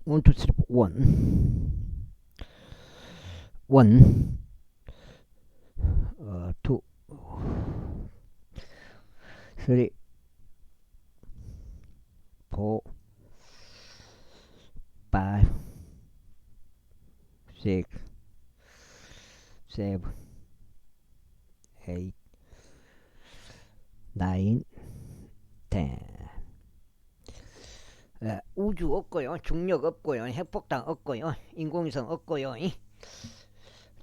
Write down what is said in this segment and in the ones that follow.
1, 2, 3, 1, 2, 3, 4, 5, 6, 7, 8, 9, 10. 우주 없고요, 중력 없고요, 핵폭탄 없고요, 인공위성 없고요,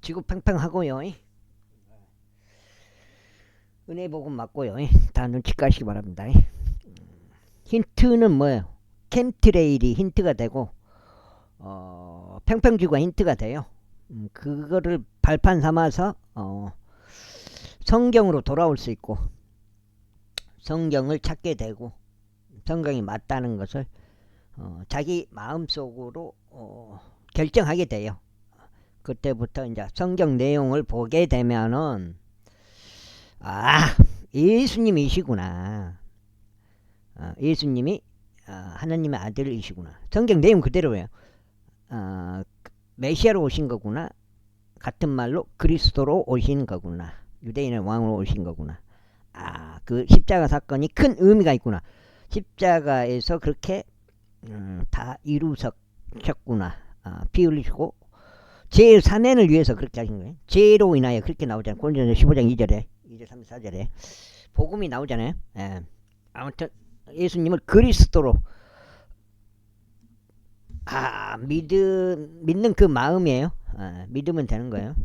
지구 팽팽하고요, 은혜 복음 맞고요, 다 눈치 까시기 바랍니다. 힌트는 뭐예요? 캠트레일이 힌트가 되고 팽팽지구가 힌트가 돼요. 그거를 발판 삼아서 성경으로 돌아올 수 있고 성경을 찾게 되고 성경이 맞다는 것을 자기 마음속으로 결정하게 돼요. 그때부터 이제 성경 내용을 보게 되면은 예수님이시구나. 예수님이 하나님의 아들이시구나. 성경 내용 그대로예요. 메시아로 오신 거구나. 같은 말로 그리스도로 오신 거구나. 유대인의 왕으로 오신 거구나. 그 십자가 사건이 큰 의미가 있구나. 십자가에서 그렇게 다 이루셨구나. 피 흘리시고 제 사면을 위해서 그렇게 하신 거예요. 죄로 인하여 그렇게 나오잖아요. 고린도전서 15장 2절에 2절 3, 4절에 복음이 나오잖아요. 아무튼 예수님을 그리스도로 믿는 그 마음이에요. 믿으면 되는 거예요.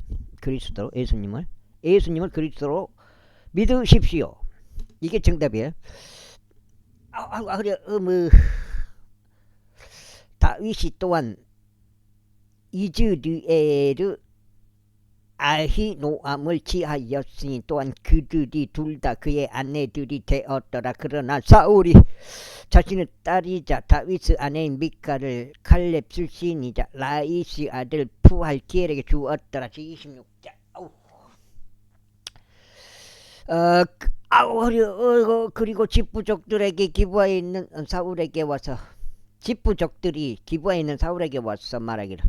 그리스도로 예수님을 그리스도로 믿으십시오. 이게 정답이에요. 그래, 다윗이 또한 이즈리엘의 아히노암을 취하였으니 또한 그들이 둘 다 그의 아내들이 되었더라. 그러나 사울이 자신의 딸이자 다윗의 아내인 미카를 칼렙 출신이자 라이시 아들 푸할기엘에게 주었더라. 제26장. 그리고 집부족들에게 기부하에 있는 사울에게 와서 집부족들이 기부하에 있는 사울에게 와서 말하기를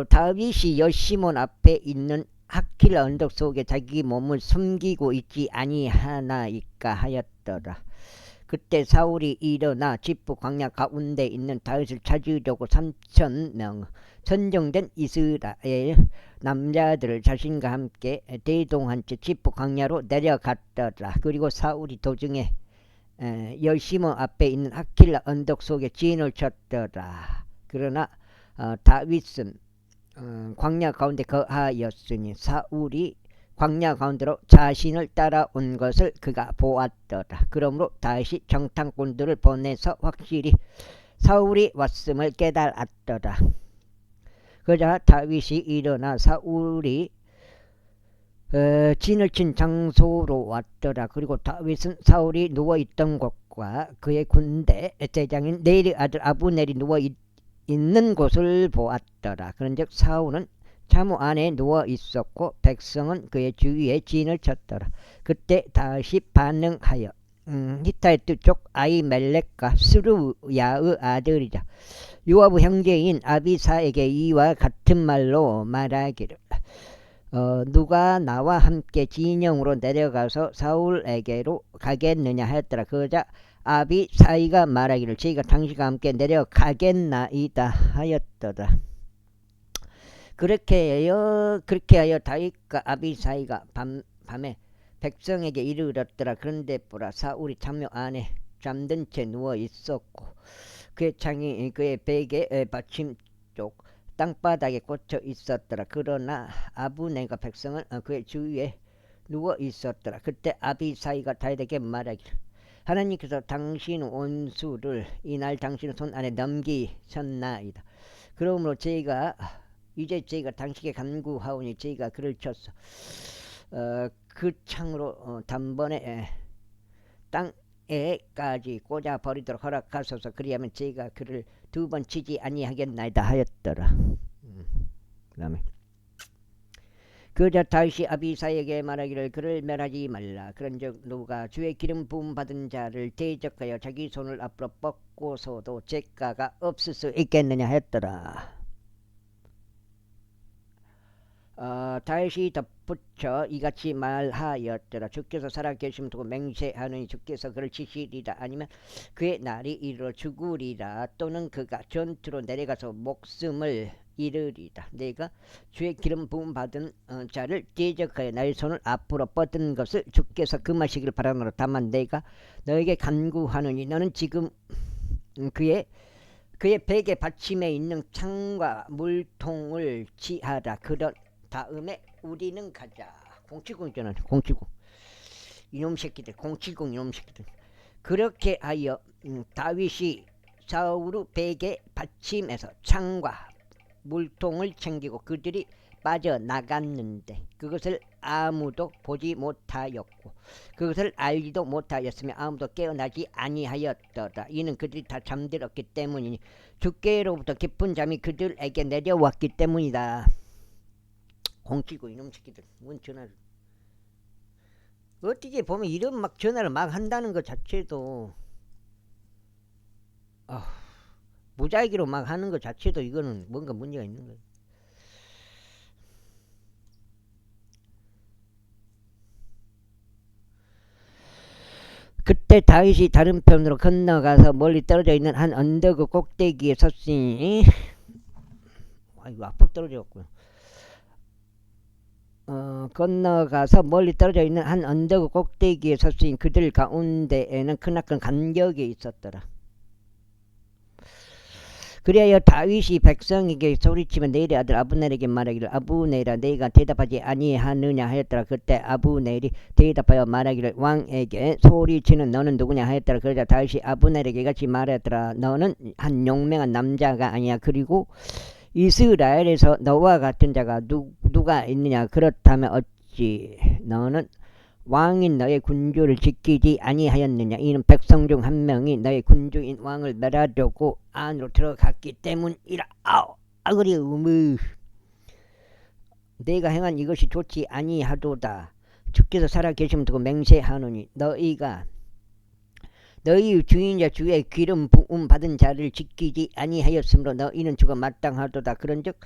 다윗이 여시몬 앞에 있는 하킬라 언덕 속에 자기 몸을 숨기고 있지 아니하나이까 하였더라. 그때 사울이 일어나 집부 광야 가운데 있는 다윗을 찾으려고 3,000명 선정된 이스라엘 남자들을 자신과 함께 대동한 채 집부 광야로 내려갔더라. 그리고 사울이 도중에 여시몬 앞에 있는 하킬라 언덕 속에 진을 쳤더라. 그러나 다윗은 광야 가운데 거하였으니 사울이 광야 가운데로 자신을 따라온 것을 그가 보았더라. 그러므로 다시 정탐꾼들을 보내서 확실히 사울이 왔음을 깨달았더라. 그러자 다윗이 일어나 사울이 진을 친 장소로 왔더라. 그리고 다윗은 사울이 누워있던 곳과 그의 군대 대장인 네리 아들 아브넬이 누워있는 곳을 보았더라. 그런즉 사울은 차무 안에 누워있었고 백성은 그의 주위에 진을 쳤더라. 그때 다시 반응하여 히타이트 족 아히멜렉과 스루야의 아들이자 요압의 형제인 아비사에게 이와 같은 말로 말하기를 누가 나와 함께 진영으로 내려가서 사울에게로 가겠느냐 하였더라. 그러자 아비사이가 말하기를 저희가 당신과 함께 내려가겠나이다 하였더라. 그렇게 하여 다윗과 아비사이가 밤에 백성에게 이르렀더라. 그런데 보라, 사울이 참묘 안에 잠든 채 누워 있었고 그의 창이 그의 베개 받침 쪽 땅바닥에 꽂혀 있었더라. 그러나 아브넬과 백성은 그의 주위에 누워 있었더라. 그때 아비사이가 다윗에게 말하기를 하나님께서 당신 원수를 이날 당신의 손 안에 넘기셨나이다. 그러므로 이제 저희가 당신께 간구하오니 저희가 그를 쳤어. 그 창으로 단번에 땅에까지 꽂아 버리도록 허락하소서. 그리하면 저희가 그를 2번 치지 아니하겠나이다 하였더라. 그자 다윗이 아비사에게 말하기를 그를 멸하지 말라. 그런즉 누가 주의 기름 부음 받은 자를 대적하여 자기 손을 앞으로 뻗고서도 죄가가 없을 수 있겠느냐 했더라. 다윗이 덧붙여 이같이 말하였더라. 주께서 살아계심 두고 맹세하느니 주께서 그를 치시리라. 아니면 그의 날이 이르러 죽으리라. 또는 그가 전투로 내려가서 목숨을 잃으리라. 내가 주의 기름 부음 받은 자를 대적하여 나의 손을 앞으로 뻗은 것을 주께서 금하시기를 바라노라. 다만 내가 너에게 간구하노니 너는 지금 그의 베개 받침에 있는 창과 물통을 취하라. 그런 다음에 우리는 가자. 070잖아. 070 이놈 새끼들. 070 이놈 새끼들. 그렇게 하여 다윗이 사울 베개 받침에서 창과 물통을 챙기고 그들이 빠져나갔는데 그것을 아무도 보지 못하였고 그것을 알지도 못하였으며 아무도 깨어나지 아니하였더라. 이는 그들이 다 잠들었기 때문이니 주께로부터 깊은 잠이 그들에게 내려왔기 때문이다. 공치고 이놈 새끼들 뭔 전화를 어떻게 보면 이런 막 전화를 막 한다는 것 자체도 무작위로 막 하는 것 자체도 이거는 뭔가 문제가 있는 거예요. 그때 다윗이 다른 편으로 건너가서 멀리 떨어져 있는 한 언덕 꼭대기에 섰으니 이거 앞으로 떨어졌고요. 건너가서 멀리 떨어져 있는 한 언덕 꼭대기에 섰으니 그들 가운데에는 크나큰 간격이 있었더라. 그리하여 다윗이 백성에게 소리치며 네리 아들 아브넬에게 말하기를 아브넬아 네가 대답하지 아니하느냐 하였더라. 그때 아브넬이 대답하여 말하기를 왕에게 소리치는 너는 누구냐 하였더라. 그러자 다윗이 아브넬에게 같이 말하였더라. 너는 한 용맹한 남자가 아니야. 그리고 이스라엘에서 너와 같은 자가 누가 있느냐. 그렇다면 어찌 너는 왕인 너의 군주를 지키지 아니하였느냐. 이는 백성 중 한 명이 너의 군주인 왕을 멸하려고 안으로 들어갔기 때문이라. 그리 내가 행한 이것이 좋지 아니하도다. 주께서 살아계심 두고 맹세하노니 너희가 너희 주인자 주의 기름 부음 받은 자를 지키지 아니하였으므로 너희는 죽어 마땅하도다. 그런즉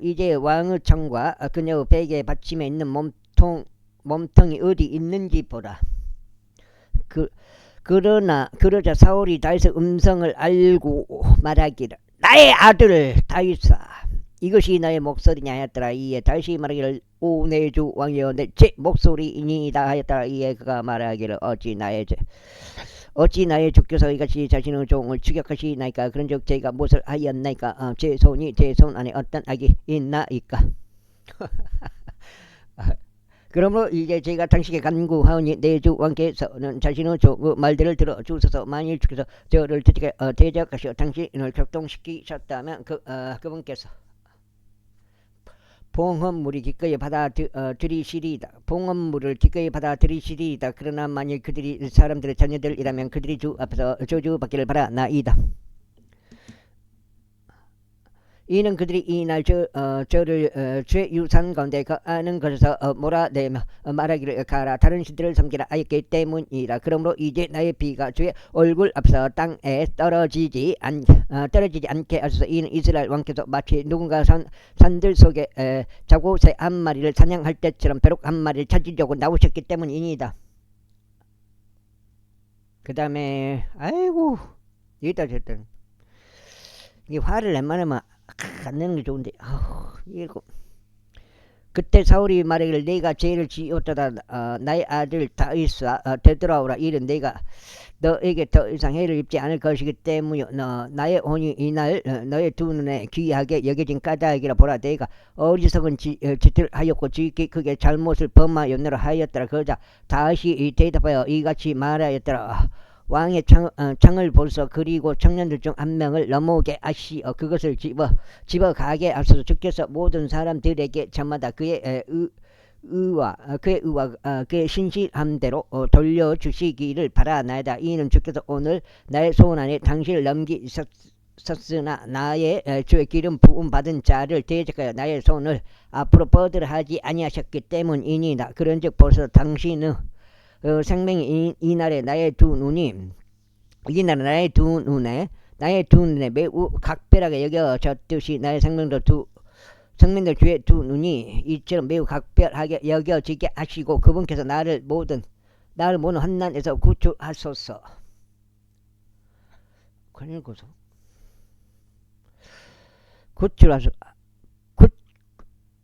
이제 왕의 창과 그녀의 베개 받침에 있는 몸통이 어디 있는지 보라. 그러자 사울이 다윗의 음성을 알고 말하기를 나의 아들 다윗아 이것이 너의 목소리냐 하였더라. 이에 다윗이 말하기를 오 내 주 왕이여 제 목소리이니이다 하였더라. 이에 그가 말하기를 어찌 나의 주께서 이같이 자신의 종을 추격하시나이까. 그런즉 제가 무엇을 하였나이까. 제 손 안에 어떤 악이 있나이까. 그러므로 이제 제가 당신에게 간구하오니 내 주 왕께서는 자신의 종의 말들을 들어 주소서. 만일 주께서 저를 대적하시어 당신을 격동시키셨다면 그분께서 봉헌물을 기꺼이 받아들이시리이다. 그러나 만일 그들이 사람들의 자녀들이라면 그들이 주 앞에서 저주받기를 바라나이다. 이는 그들이 이날 저를 죄 유산 가운데 아는 것에서 몰아내며 말하기를 가라 다른 신들을 섬기라 하였기 때문이라. 그러므로 이제 나의 피가 주의 얼굴 앞에서 땅에 떨어지지 않게 하소서. 이는 이스라엘 왕께서 마치 누군가 산들 속에 자고새 한 마리를 사냥할 때처럼 벼룩 한 마리를 찾으려고 나오셨기 때문이니이다. 그 다음에 아이고 여기다 졌다. 이 화를 낸만하면 안 내는 게 좋은데 이거 그때 사울이 말하기를 내가 죄를 지었도다. 나의 아들 다윗아 되돌아오라. 이는 내가 너에게 더 이상 해를 입지 않을 것이기 때문이요 나의 혼이 이날 너의 두 눈에 귀하게 여겨진 까닭이라. 보라 내가 어리석은 짓을 하였고 지극히 크게 잘못을 범하였노라 하였더라. 그러자 다윗이 대답하여 이같이 말하였더라. 왕의 창을 보소. 그리고 청년들 중 한 명을 넘어오게 하시어 그것을 집어 가게 하소서. 주께서 모든 사람들에게 저마다 그의 의와 그의 신실함대로 돌려주시기를 바라나이다. 이는 주께서 오늘 나의 손 안에 당신을 섰으나 나의 주의 기름 부음 받은 자를 대적하여 나의 손을 앞으로 뻗으려 하지 아니하셨기 때문이니이다. 그런즉 벌써 당신의 생명이 이날에 나의 두 눈에 매우 각별하게 여겨졌듯이 나의 생명도 주의 두 눈이 이처럼 매우 각별하게 여겨지게 하시고 그분께서 나를 모든 환난에서 구출하소서. 그리고서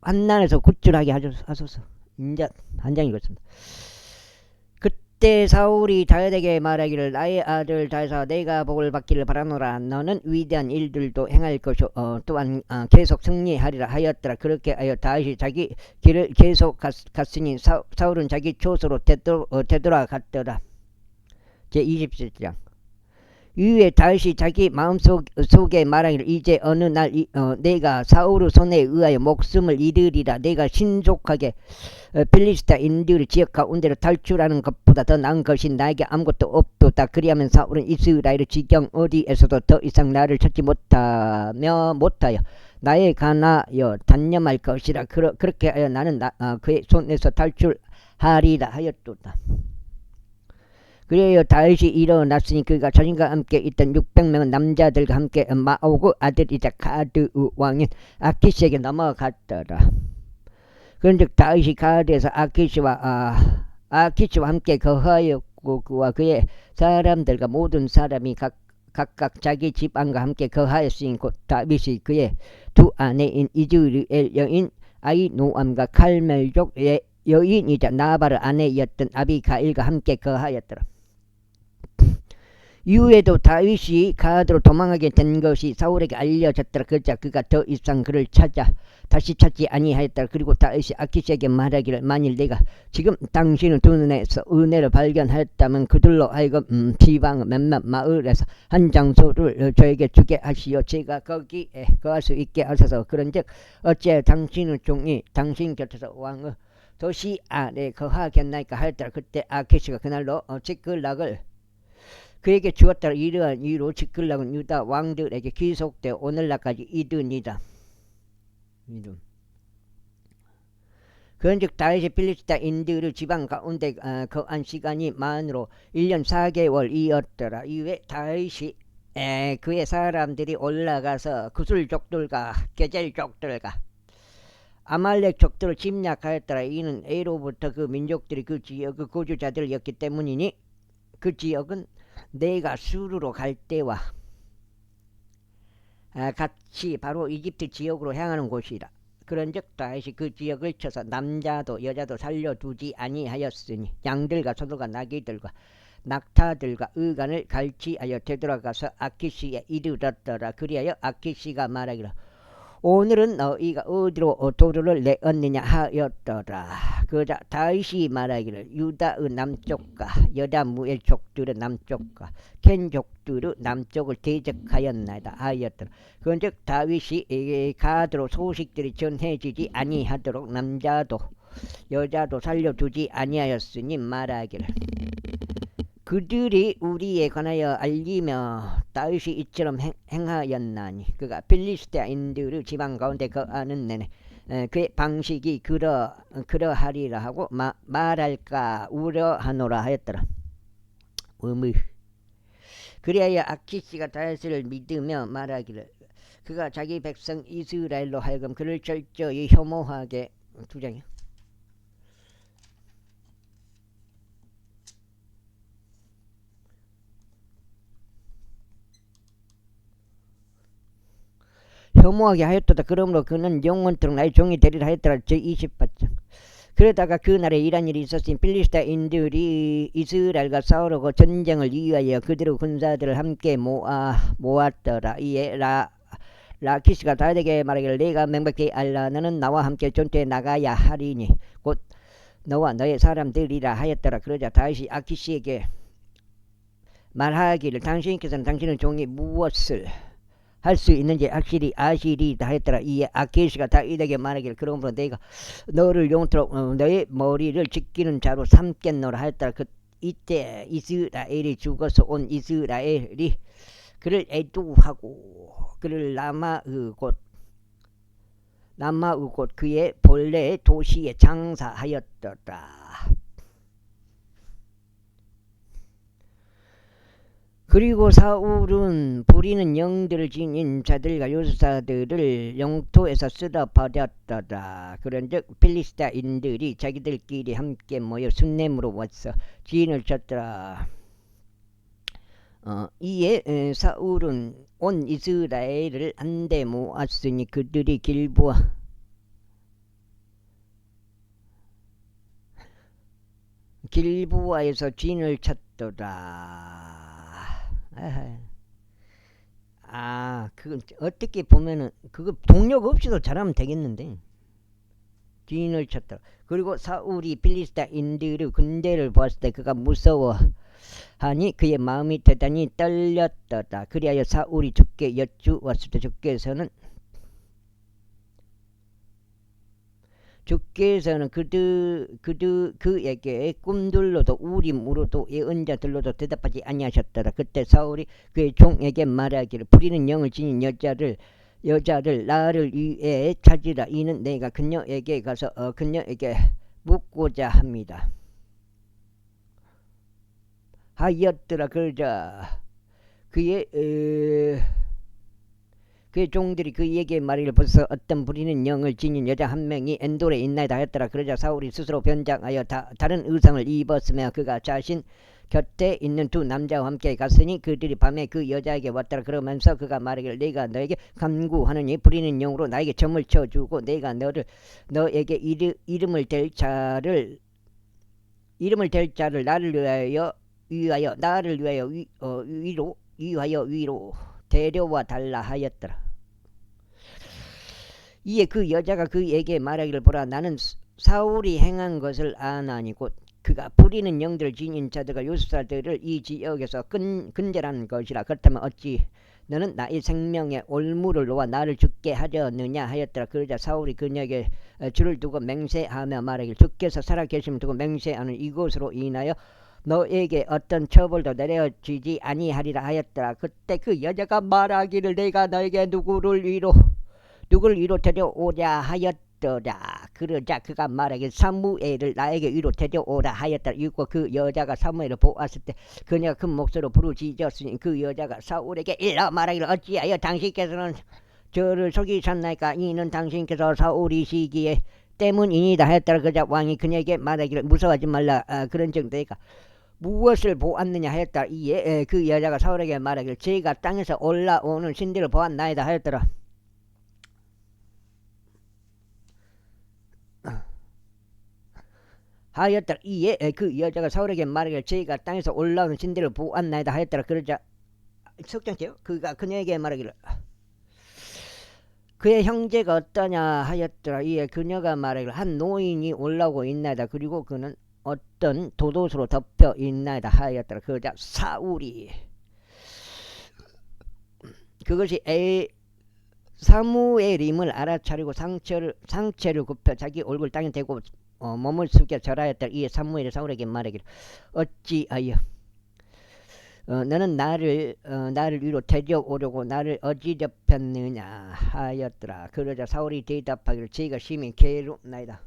환난에서 구출하게 하소서. 인자 한 장 읽었습니다. 그때 사울이 다윗에게 말하기를 나의 아들 다윗아 내가 복을 받기를 바라노라. 너는 위대한 일들도 행할 것이요 또한 계속 승리하리라 하였더라. 그렇게 하여 다윗이 자기 길을 계속 갔으니 사울은 자기 초소로 되돌아갔더라. 제27장. 이후에 다윗이 자기 마음속에 말하기를 이제 어느 날 내가 사울의 손에 의하여 목숨을 잃으리라. 내가 신속하게 필리스타인들의 지역 가운데로 탈출하는 것보다 더 나은 것이 나에게 아무것도 없도다. 그리하면 사울은 이스라엘의 지경 어디에서도 더 이상 나를 찾지 못하여 나에 관하여 단념할 것이라. 그렇게 하여 나는 그의 손에서 탈출하리라 하였도다. 그래요. 다윗이 일어났으니 그가 자신과 함께 있던 600명의 남자들과 함께 마오그 아들이자 가드의 왕인 아키시에게 넘어갔더라. 그런즉 다윗이 가드에서 아키시와 함께 거하였고 그와 그의 사람들과 모든 사람이 각각 자기 집안과 함께 거하였으니 곧 다윗이 그의 두 아내인 이즈리엘 여인 아히노암과 칼멜족 여인이자 나발의 아내였던 아비가일과 함께 거하였더라. 이후에도 다윗이 가드로 도망하게 된 것이 사울에게 알려졌더라. 그러자 그가 더 이상 그를 다시 찾지 아니하였더라. 그리고 다윗이 아키시에게 말하기를 만일 내가 지금 당신의 두 눈에서 은혜를 발견하였다면 그들로 하여금 지방 몇몇 마을에서 한 장소를 저에게 주게 하시어 제가 거기에 거할 수 있게 하소서. 그런즉 어째 당신의 종이 당신 곁에서 왕의 도시 안에 거하겠나이까 하였더라. 그때 아키시가 그날로 직글락을 그에게 주었더라. 이러한 이유로 직글락은 유다 왕들에게 귀속되어 오늘날까지 이르니라. 그런즉 다윗이 필리스타인들의 지방 가운데 거한 시간이 만으로 1년 4개월이었더라. 이후에 다윗이 그의 사람들이 올라가서 구술족들과 게젤족들과 아말렉 족들을 침략하였더라. 이는 A로부터 그 민족들이 그 지역의 거주자들이었기 때문이니 그 지역은 내가 수르로 갈 때와 같이 바로 이집트 지역으로 향하는 곳이라. 그런즉 다윗이 그 지역을 쳐서 남자도 여자도 살려두지 아니하였으니 양들과 소들과 나귀들과 낙타들과 의간을 갈취하여 되돌아가서 아키시에 이르렀더라. 그리하여 아키시가 말하기를 오늘은 너희가 어디로 도로를 내었느냐 하였더라. 그러자 다윗이 말하기를 유다의 남쪽과 여다무엘 족들의 남쪽과 켄 족들의 남쪽을 대적하였나이다 하였더라. 그런즉 다윗이 가드로 소식들이 전해지지 아니하도록 남자도 여자도 살려두지 아니하였으니 말하기를 그들이 우리에 관하여 알리며 다윗이 이처럼 행하였나니 그가 필리스타인들의 지방 가운데 거하는 내내 그의 방식이 그러하리라 하고 말할까 우려하노라 하였더라. 그리하여 아키시가 다윗을 믿으며 말하기를 그가 자기 백성 이스라엘로 하여금 그를 철저히 혐오하게 두 장이요. 혐오하게 하였도다. 그러므로 그는 영원토록 나의 종이 되리라 하였더라. 제28장. 그러다가 그날에 이런 일이 있었으니 필리스타인들이 이스라엘과 싸우려고 전쟁을 위하여 그들의 군사들을 함께 모았더라. 이에 라키스가 다윗에게 말하기를 내가 명백히 알라. 너는 나와 함께 전투에 나가야 하리니 곧 너와 너의 사람들이라 하였더라. 그러자 다윗이 아키시에게 말하기를 당신께서는 당신의 종이 무엇을 할 수 있는지 확실히 아시리다 하였더라. 이에 아키시가 다윗에게 말하기를 그러므로 내가 너를 영원토록 너의 머리를 지키는 자로 삼겠노라 하였더라. 이때 이스라엘이 죽어서 온 이스라엘이 그를 애두하고 그를 남아의곳 그의 본래 도시에 장사하였더라. 그리고 사울은 부리는 영들을 지닌 자들과 요사들을 영토에서 쓸어버렸더라. 그런즉 필리스타인들이 자기들끼리 함께 모여 순nem으로 와서 지인을 쳤더라. 이에 사울은 온 이스라엘을 한데 모았으니 그들이 길보아에서 진을 쳤더라. 그건 어떻게 보면은 그거 동력 없이도 잘하면 되겠는데 진을 쳤더라. 그리고 사울이 필리스타인들의 군대를 보았을 때 그가 무서워하니 그의 마음이 대단히 떨렸더라. 그리하여 사울이 주께 여쭈었을 때 주께서는 그에게 꿈들로도 우림으로도 예언자들로도 대답하지 아니하셨더라. 그때 사울이 그의 종에게 말하기를 부리는 영을 지닌 여자를 나를 위해 찾으라. 이는 내가 그녀에게 가서 그녀에게 묻고자 합니다. 하였더라. 그러자 그의 종들이 그에게 말하기를 벌써 어떤 부리는 영을 지닌 여자 한 명이 엔돌에 있나이다 하였더라. 그러자 사울이 스스로 변장하여 다른 의상을 입었으며 그가 자신 곁에 있는 두 남자와 함께 갔으니 그들이 밤에 그 여자에게 왔더라. 그러면서 그가 말하기를 내가 너에게 간구하느니 부리는 영으로 나에게 점을 쳐주고 내가 너에게 이름을 댈 자를 나를 위하여 위로 데려와 달라 하였더라. 이에 그 여자가 그에게 말하기를 보라 나는 사울이 행한 것을 아나니 곧 그가 부리는 영들을 지닌 자들과 요술사들을 이 지역에서 근절한 것이라. 그렇다면 어찌 너는 나의 생명에 올무를 놓아 나를 죽게 하려느냐 하였더라. 그러자 사울이 그녀에게 줄을 두고 맹세하며 말하기를 주께서 살아계심을 두고 맹세하는 이것으로 인하여 너에게 어떤 처벌도 내려지지 아니하리라 하였더라. 그때 그 여자가 말하기를 내가 너에게 누구를 위로 데려오랴 하였더라. 그러자 그가 말하기를 사무엘을 나에게 위로 데려오라 하였더라. 이고 그 여자가 사무엘을 보았을 때 그녀가 큰 목소리로 부르짖었으니 그 여자가 사울에게 일러 말하기를 어찌하여 당신께서는 저를 속이셨나이까. 이는 당신께서 사울이시기에 때문이니다 하였더라. 그러자 왕이 그녀에게 말하기를 무서워하지 말라. 그런즉 내가 무엇을 보았느냐 하였더라. 이에 그 여자가 사울에게 말하기를 제가 땅에서 올라오는 신들을 보았나이다 하였더라. 이에 그 여자가 사울에게 말하기를 제가 땅에서 올라오는 신들을 보았나이다 하였더라. 그러자 속장태요. 그가 그녀에게 말하기를 그의 형제가 어떠냐 하였더라. 이에 그녀가 말하기를 한 노인이 올라오고 있나이다. 그리고 그는 어떤 도도수로 덮여 있나이다 하였더라. 그러자 사울이 그것이 사무엘임을 알아차리고 상체를 굽혀 자기 얼굴 땅에 대고 몸을 숙여 절하였더라. 이에 사무엘이 사울에게 말하기를 어찌하여 너는 나를 위로 데려오려고 나를 어지럽혔느냐 하였더라. 그러자 사울이 대답하기를 제가 심히 괴롭나이다.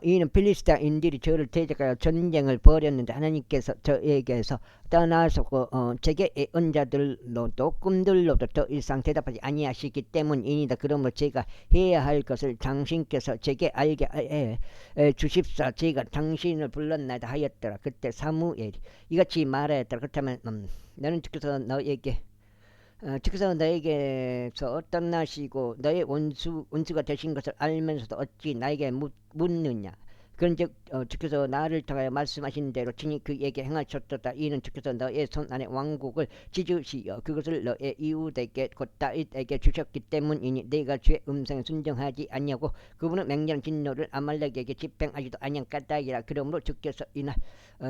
이는 필리스타인들이 저를 대적하여 전쟁을 벌였는데 하나님께서 저에게서 떠나서고 제게 예언자들로도 꿈들로도 더 이상 대답하지 아니하시기 때문이니다. 그러므로 제가 해야 할 것을 당신께서 제게 알게 주십사. 제가 당신을 불렀나이다 하였더라. 그때 사무엘이 이같이 말하였더라. 그렇다면 너는 주께서 너에게서 떠나시고 너의 원수가 되신 것을 알면서도 어찌 나에게 묻느냐. 그런즉 주께서 나를 통하여 말씀하신 대로 친히 그에게 행하셨도다. 이는 주께서 너의 손 안에 왕국을 찢으시어 그것을 너의 이웃에게 곧 다윗에게 주셨기 때문이니 내가 주의 음성에 순종하지 아니하고 그분은 맹렬한 진노를 아말렉에게 집행하지도 아니한 까닭이라. 그러므로 주께서 이날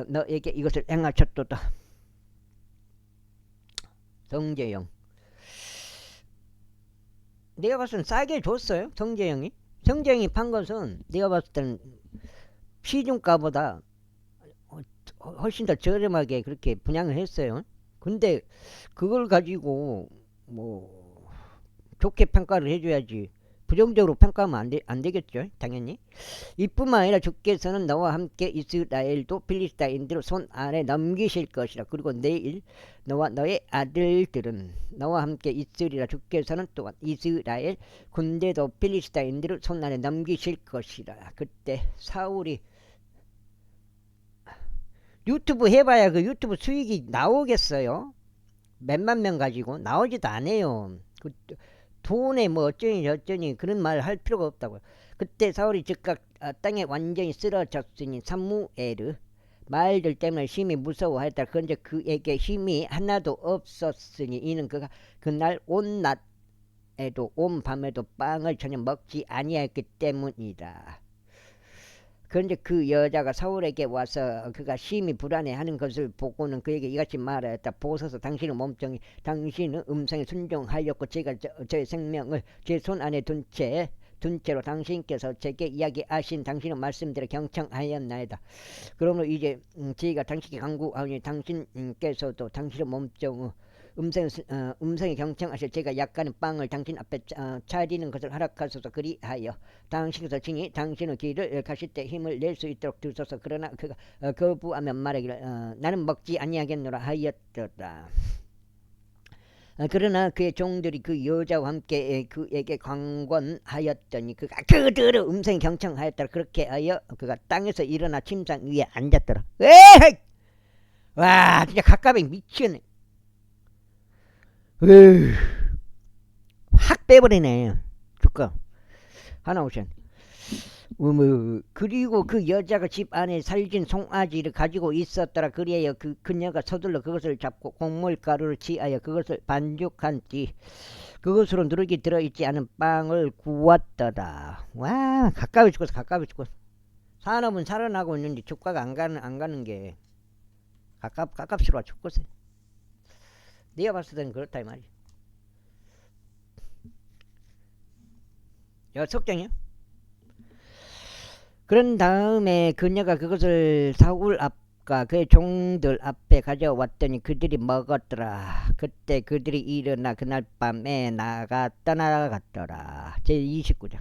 너에게 이것을 행하셨도다. 성재영 내가 봤을 땐 싸게 줬어요. 성재영이 판 것은 내가 봤을 땐 시중가보다 훨씬 더 저렴하게 그렇게 분양을 했어요. 근데 그걸 가지고 뭐 좋게 평가를 해줘야지. 부정적으로 평가하면 안 되겠죠, 당연히. 이뿐만 아니라 주께서는 너와 함께 이스라엘도 필리스타인들을 손 안에 넘기실 것이라. 그리고 내일 너와 너의 아들들은 너와 함께 있으리라. 주께서는 또한 이스라엘 군대도 필리스타인들을 손 안에 넘기실 것이라. 그때 사울이 유튜브 해봐야 그 유튜브 수익이 나오겠어요? 몇만 명 가지고 나오지도 않아요. 그 돈에 뭐 어쩌니 저쩌니 그런 말 할 필요가 없다고요. 그때 사울이 즉각 땅에 완전히 쓰러졌으니 사무엘의 말들 때문에 심히 무서워했다. 그런데 그에게 힘이 하나도 없었으니 이는 그가 그날 온 낮에도 온 밤에도 빵을 전혀 먹지 아니했기 때문이다. 그런데 그 여자가 사울에게 와서 그가 심히 불안해하는 것을 보고는 그에게 이같이 말하였다. 보소서 당신의 몸뚱이 당신의 음성에 순종하였고 제가 저의 생명을 제 손 안에 둔 채로 당신께서 제게 이야기하신 당신의 말씀대로 경청하였나이다. 그러므로 이제 저희가 당신께 간구하니 당신께서도 당신의 몸뚱의 음성에 경청하실 제가 약간의 빵을 당신 앞에 차리는 것을 허락하소서. 그리하여 당신께서 친히 당신의 길을 가실 때 힘을 낼 수 있도록 두소서. 그러나 그가 거부하며 말하기를 나는 먹지 아니하겠노라 하였더라. 그러나 그의 종들이 그 여자와 함께 그에게 강권하였더니 그가 그들의 음성에 경청하였더라. 그렇게 하여 그가 땅에서 일어나 침상 위에 앉았더라. 에이! 와 진짜 갑갑이 미치겠네. 에이, 확 빼버리네. 주가 하나 오션. 그리고 그 여자가 집 안에 살진 송아지를 가지고 있었더라. 그리하여 그녀가 서둘러 그것을 잡고 곡물가루를 취하여 그것을 반죽한 뒤 그것으로 누룩이 들어있지 않은 빵을 구웠더라. 와 가까이 죽었어. 산업은 살아나고 있는데 주가가 안 가는 게 가깝시로 죽겠어. 내가 봤을 때는 그렇다 이 말이야. 석정이야? 그런 다음에 그녀가 그것을 사울 앞과 그의 종들 앞에 가져왔더니 그들이 먹었더라. 그때 그들이 일어나 그날 밤에 떠나갔더라. 제29장.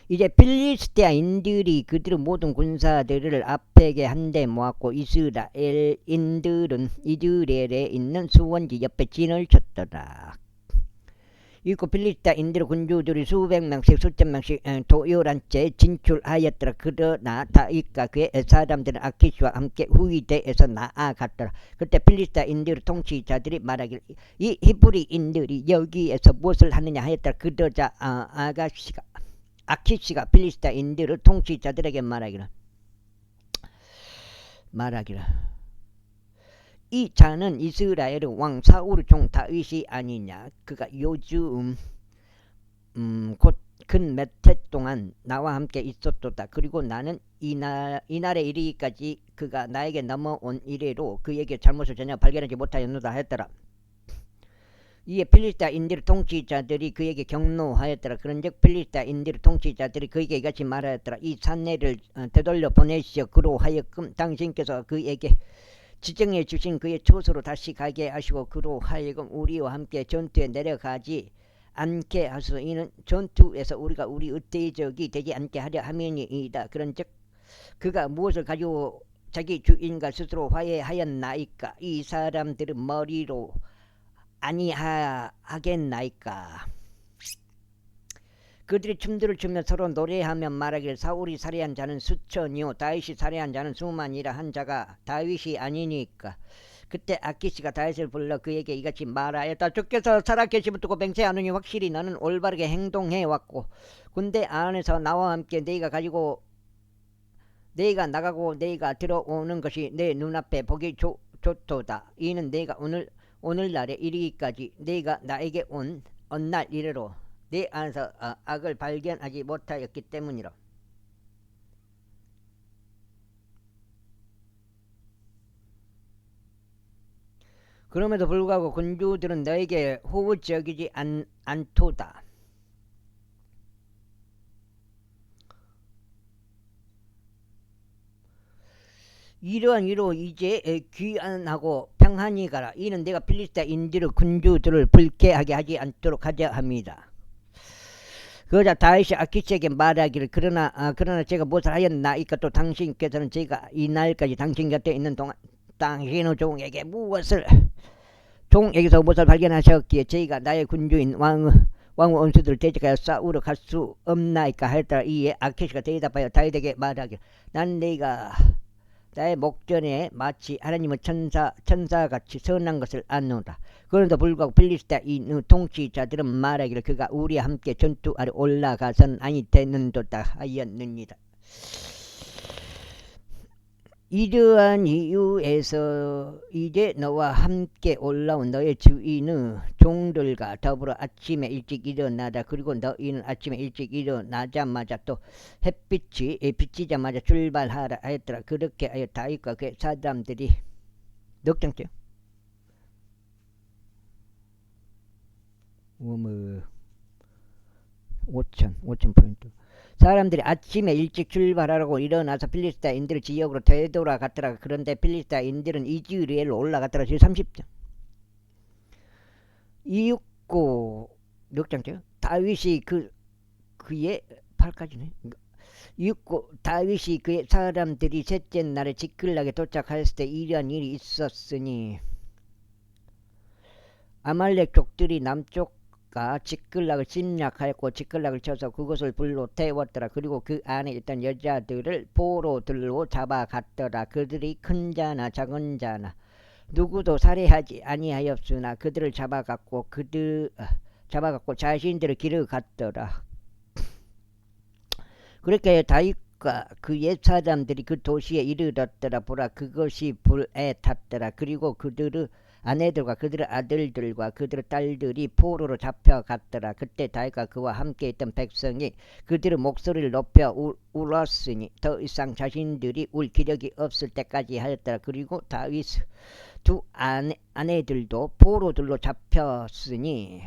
이제 필리스티아인들이 그들의 모든 군사들을 앞에게 한데 모았고 이스라엘인들은 이스라엘에 있는 수원지 옆에 진을 쳤더라. 이고 필리스타인들의 군주들이 수백 명씩 수천 명씩 도열한 채 진출하였더라. 그러나 다윗과 그의 사람들은 아키시와 함께 후위대에서 나아갔더라. 그때 필리스타인들의 통치자들이 말하기를 이 히브리인들이 여기에서 무엇을 하느냐 하였더라. 그러자 아키시가 필리스타인들의 통치자들에게 말하기를 이 자는 이스라엘의 왕 사울의 종 다윗이 아니냐. 그가 요즘 곧 근 몇 해 동안 나와 함께 있었도다. 그리고 나는 이날에 이르기까지 그가 나에게 넘어온 이래로 그에게 잘못을 전혀 발견하지 못하였노다 했더라. 이에 필리스타인들의 통치자들이 그에게 경노하였더라. 그런즉 필리스타인들의 통치자들이 그에게 이같이 말하였더라. 이 산내를 되돌려 보내시어 그로 하여금 당신께서 그에게 지정해 주신 그의 초소로 다시 가게 하시고 그로 하여금 우리와 함께 전투에 내려가지 않게 하소서. 이는 전투에서 우리가 우리의 대적이 되지 않게 하려 함이니이다. 그런즉 그가 무엇을 가지고 자기 주인과 스스로 화해하였나이까. 이 사람들은 머리로 아니하겠나이까. 그들이 춤들을 추며 서로 노래하며 말하기를 사울이 살해한 자는 수천이요 다윗이 살해한 자는 수만이라 한 자가 다윗이 아니니까. 그때 아키시가 다윗을 불러 그에게 이같이 말하였다. 주께서 살아계심을 두고 맹세하느니 확실히 너는 올바르게 행동해왔고 군대 안에서 나와 함께 너희가 나가고 너희가 들어오는 것이 내 눈앞에 보기 좋도다. 이는 내가 오늘날에 이르기까지 너희가 나에게 온 날 이래로 내 안에서 악을 발견하지 못하였기 때문이라. 그럼에도 불구하고 군주들은 너에게 호적이지 않도다. 이러한 이로 이제 귀환하고 평안히 가라. 이는 내가 필리스타인들의 군주들을 불쾌하게 하지 않도록 하자 합니다. 그러자 다윗이 아키스에게 말하기를 그러나 제가 무엇을 하였나이까 또 당신께서는 제가 이날까지 당신 곁에 있는 동안 당신의 종에게서 무엇을 발견하셨기에 저희가 나의 군주인 왕의 원수들을 대적하여 싸우러 갈 수 없나이까 하였더라. 이에 아키스가 대답하여 다윗에게 말하기를 난 네가 나의 목전에 마치 하나님의 천사같이 선한 것을 아노라. 그런데 불구하고 필리스타인의 통치자들은 말하기를 그가 우리와 함께 전투하러 올라가선 아니 되는도다 하였느니라. 이러한 이유에서 이제 너와 함께 올라온 너의 주인의 종들과 더불어 아침에 일찍 일어나다. 그리고 너희는 아침에 일찍 일어나자마자 또 햇빛이 비치자마자 출발하라 하였더라. 그렇게 하여 다윗과 그의 사람들이 넉 장째요? 5천 포인트. 사람들이 아침에 일찍 출발하라고 일어나서 필리스타인들 지역으로 되돌아갔더라. 그런데 필리스타인들은 이즈리엘로 올라갔더라. 30장. 이윽고 몇 장째요? 다윗이 그의 8까지네. 이윽고 다윗이 그의 사람들이 셋째 날에 지클락에 도착하였을 때 이러한 일이 있었으니 아말렉 족들이 남쪽과 지클락을 침략하였고 지클락을 쳐서 그것을 불로 태웠더라. 그리고 그 안에 있던 여자들을 포로들로 잡아갔더라. 그들이 큰 자나 작은 자나 누구도 살해하지 아니하였으나 그들을 잡아갔고 자신들을 길을 갔더라. 그렇게 다윗과 그의 사람들이 그 도시에 이르렀더라. 보라 그것이 불에 탔더라. 그리고 그들의 아내들과 그들의 아들들과 그들의 딸들이 포로로 잡혀갔더라. 그때 다윗과 그와 함께 있던 백성이 그들의 목소리를 높여 울었으니 더 이상 자신들이 울 기력이 없을 때까지 하였더라. 그리고 다윗 두 아내들도 포로들로 잡혔으니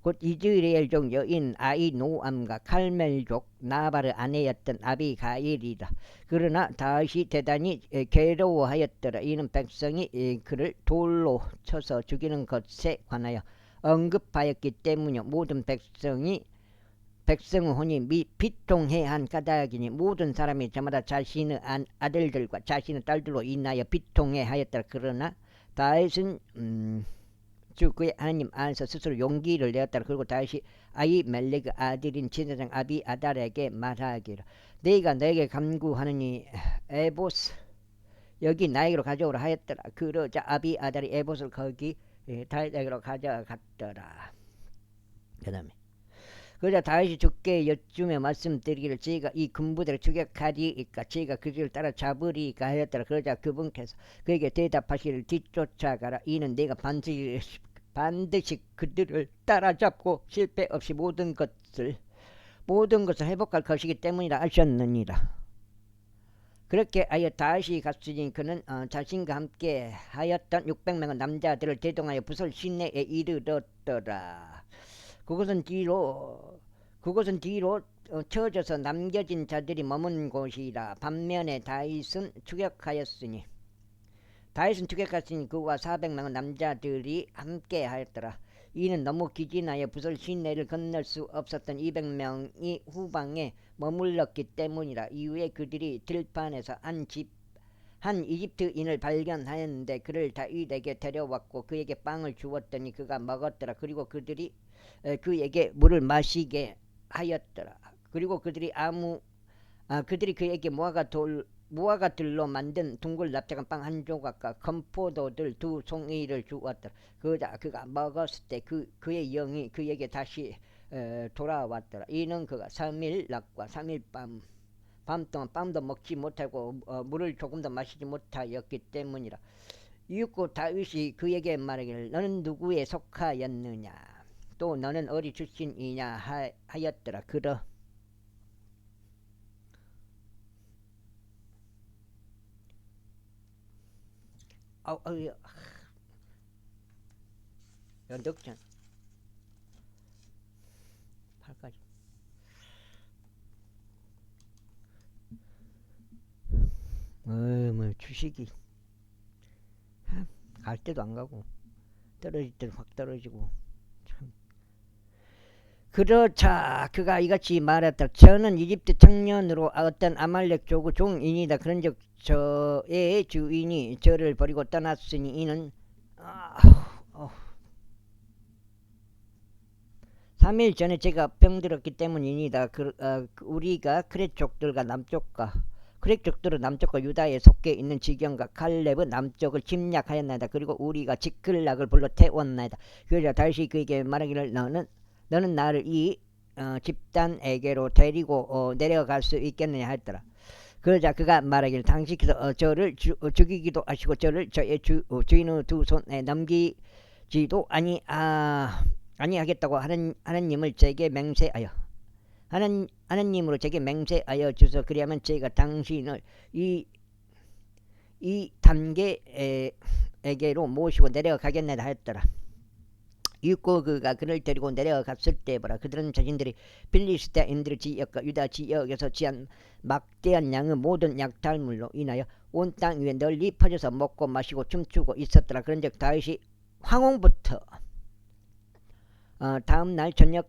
곧 이즈리엘족 여인 아히노암과 칼멜족 나발의 아내였던 아비가일이라. 그러나 다윗이 대단히 괴로워하였더라. 이는 백성이 그를 돌로 쳐서 죽이는 것에 관하여 언급하였기 때문이요. 모든 백성의 혼이 비통해한 까닭이니 모든 사람이 저마다 자신의 아들들과 자신의 딸들로 인하여 비통해하였더라. 그러나 다윗은 주 그의 하나님 안에서 스스로 용기를 내었더라. 그리고 다윗이 아히멜렉의 아들인 제사장 아비아달에게 말하기를 네가 너에게 간구하느니 에봇 여기 나에게로 가져오라 하였더라. 그러자 아비아달이 에봇을 거기 다윗에게로 가져갔더라. 그 다음에 그러자 다윗이 주께 여쭈며 말씀드리기를 저희가 이 군부대를 추격하리이까 저희가 그들을 따라 잡으리이까 하였더라. 그러자 그분께서 그에게 대답하시기를 뒤쫓아가라. 이는 내가 반드시 그들을 따라잡고 실패 없이 모든 것을 회복할 것이기 때문이라 하셨느니라. 그렇게 하여 다윗이 갔으니 그는 자신과 함께 하였던 600명의 남자들을 대동하여 부설 시내에 이르렀더라. 그것은 뒤로 쳐져서 남겨진 자들이 머문 곳이라. 반면에 다윗은 추격하였으니 그와 400명의 남자들이 함께 하였더라. 이는 너무 기진하여 부설 시내를 건널 수 없었던 200명이 후방에 머물렀기 때문이라. 이후에 그들이 들판에서 한 이집트인을 발견하였는데 그를 다윗에게 데려왔고 그에게 빵을 주었더니 그가 먹었더라. 그리고 그들이 그에게 물을 마시게 하였더라. 그리고 그들이 그에게 무화과들로 만든 둥글 납작한 빵 한 조각과 건포도들 2송이를 주었더라. 그가 먹었을 때 그의 영이 그에게 다시 돌아왔더라. 이는 그가 3일 낮과 3일 밤 동안 빵도 먹지 못하고 물을 조금도 마시지 못하였기 때문이라. 이윽고 다윗이 그에게 말하기를 너는 누구에 속하였느냐 또 너는 어디 출신이냐 하였더라. 그러 연덕전 8까지 뭐 주식이 갈 때도 안 가고 떨어질 때도 확 떨어지고. 참. 그렇자 그가 이같이 말했다. 저는 이집트 청년으로 어떤 아말렉 족의 종인이다. 그런즉 저의 주인이 저를 버리고 떠났으니 이는 3일 전에 제가 병들었기 때문이니다. 우리가 크렛족들과 남쪽과 크렛족들은 남쪽과 유다에 속해 있는 지경과 갈렙은 남쪽을 침략하였나이다. 그리고 우리가 지클락을 불러 태웠나이다. 그러자 다시 그에게 말하기를 너는 나를 이 집단에게로 데리고 내려갈 수 있겠느냐 했더라. 그러자 그가 말하기를 당신께서 저를 죽이기도 하시고 저를 저의 주인의 두 손에 넘기지도 아니하겠다고 하나님을 제게 맹세하여 하나님으로 제게 맹세하여 주소. 그리하면 제가 당신을 이 단계에게로 모시고 내려가겠나이다 했더라. 읽고 그가 그를 데리고 내려갔을 때 보라 그들은 자신들이 필리스타인들 지역과 유다 지역에서 지한 막대한 양의 모든 약탈물로 인하여 온 땅 위에 널리 퍼져서 먹고 마시고 춤추고 있었더라. 그런즉 다윗이 황혼부터 다음 날 저녁에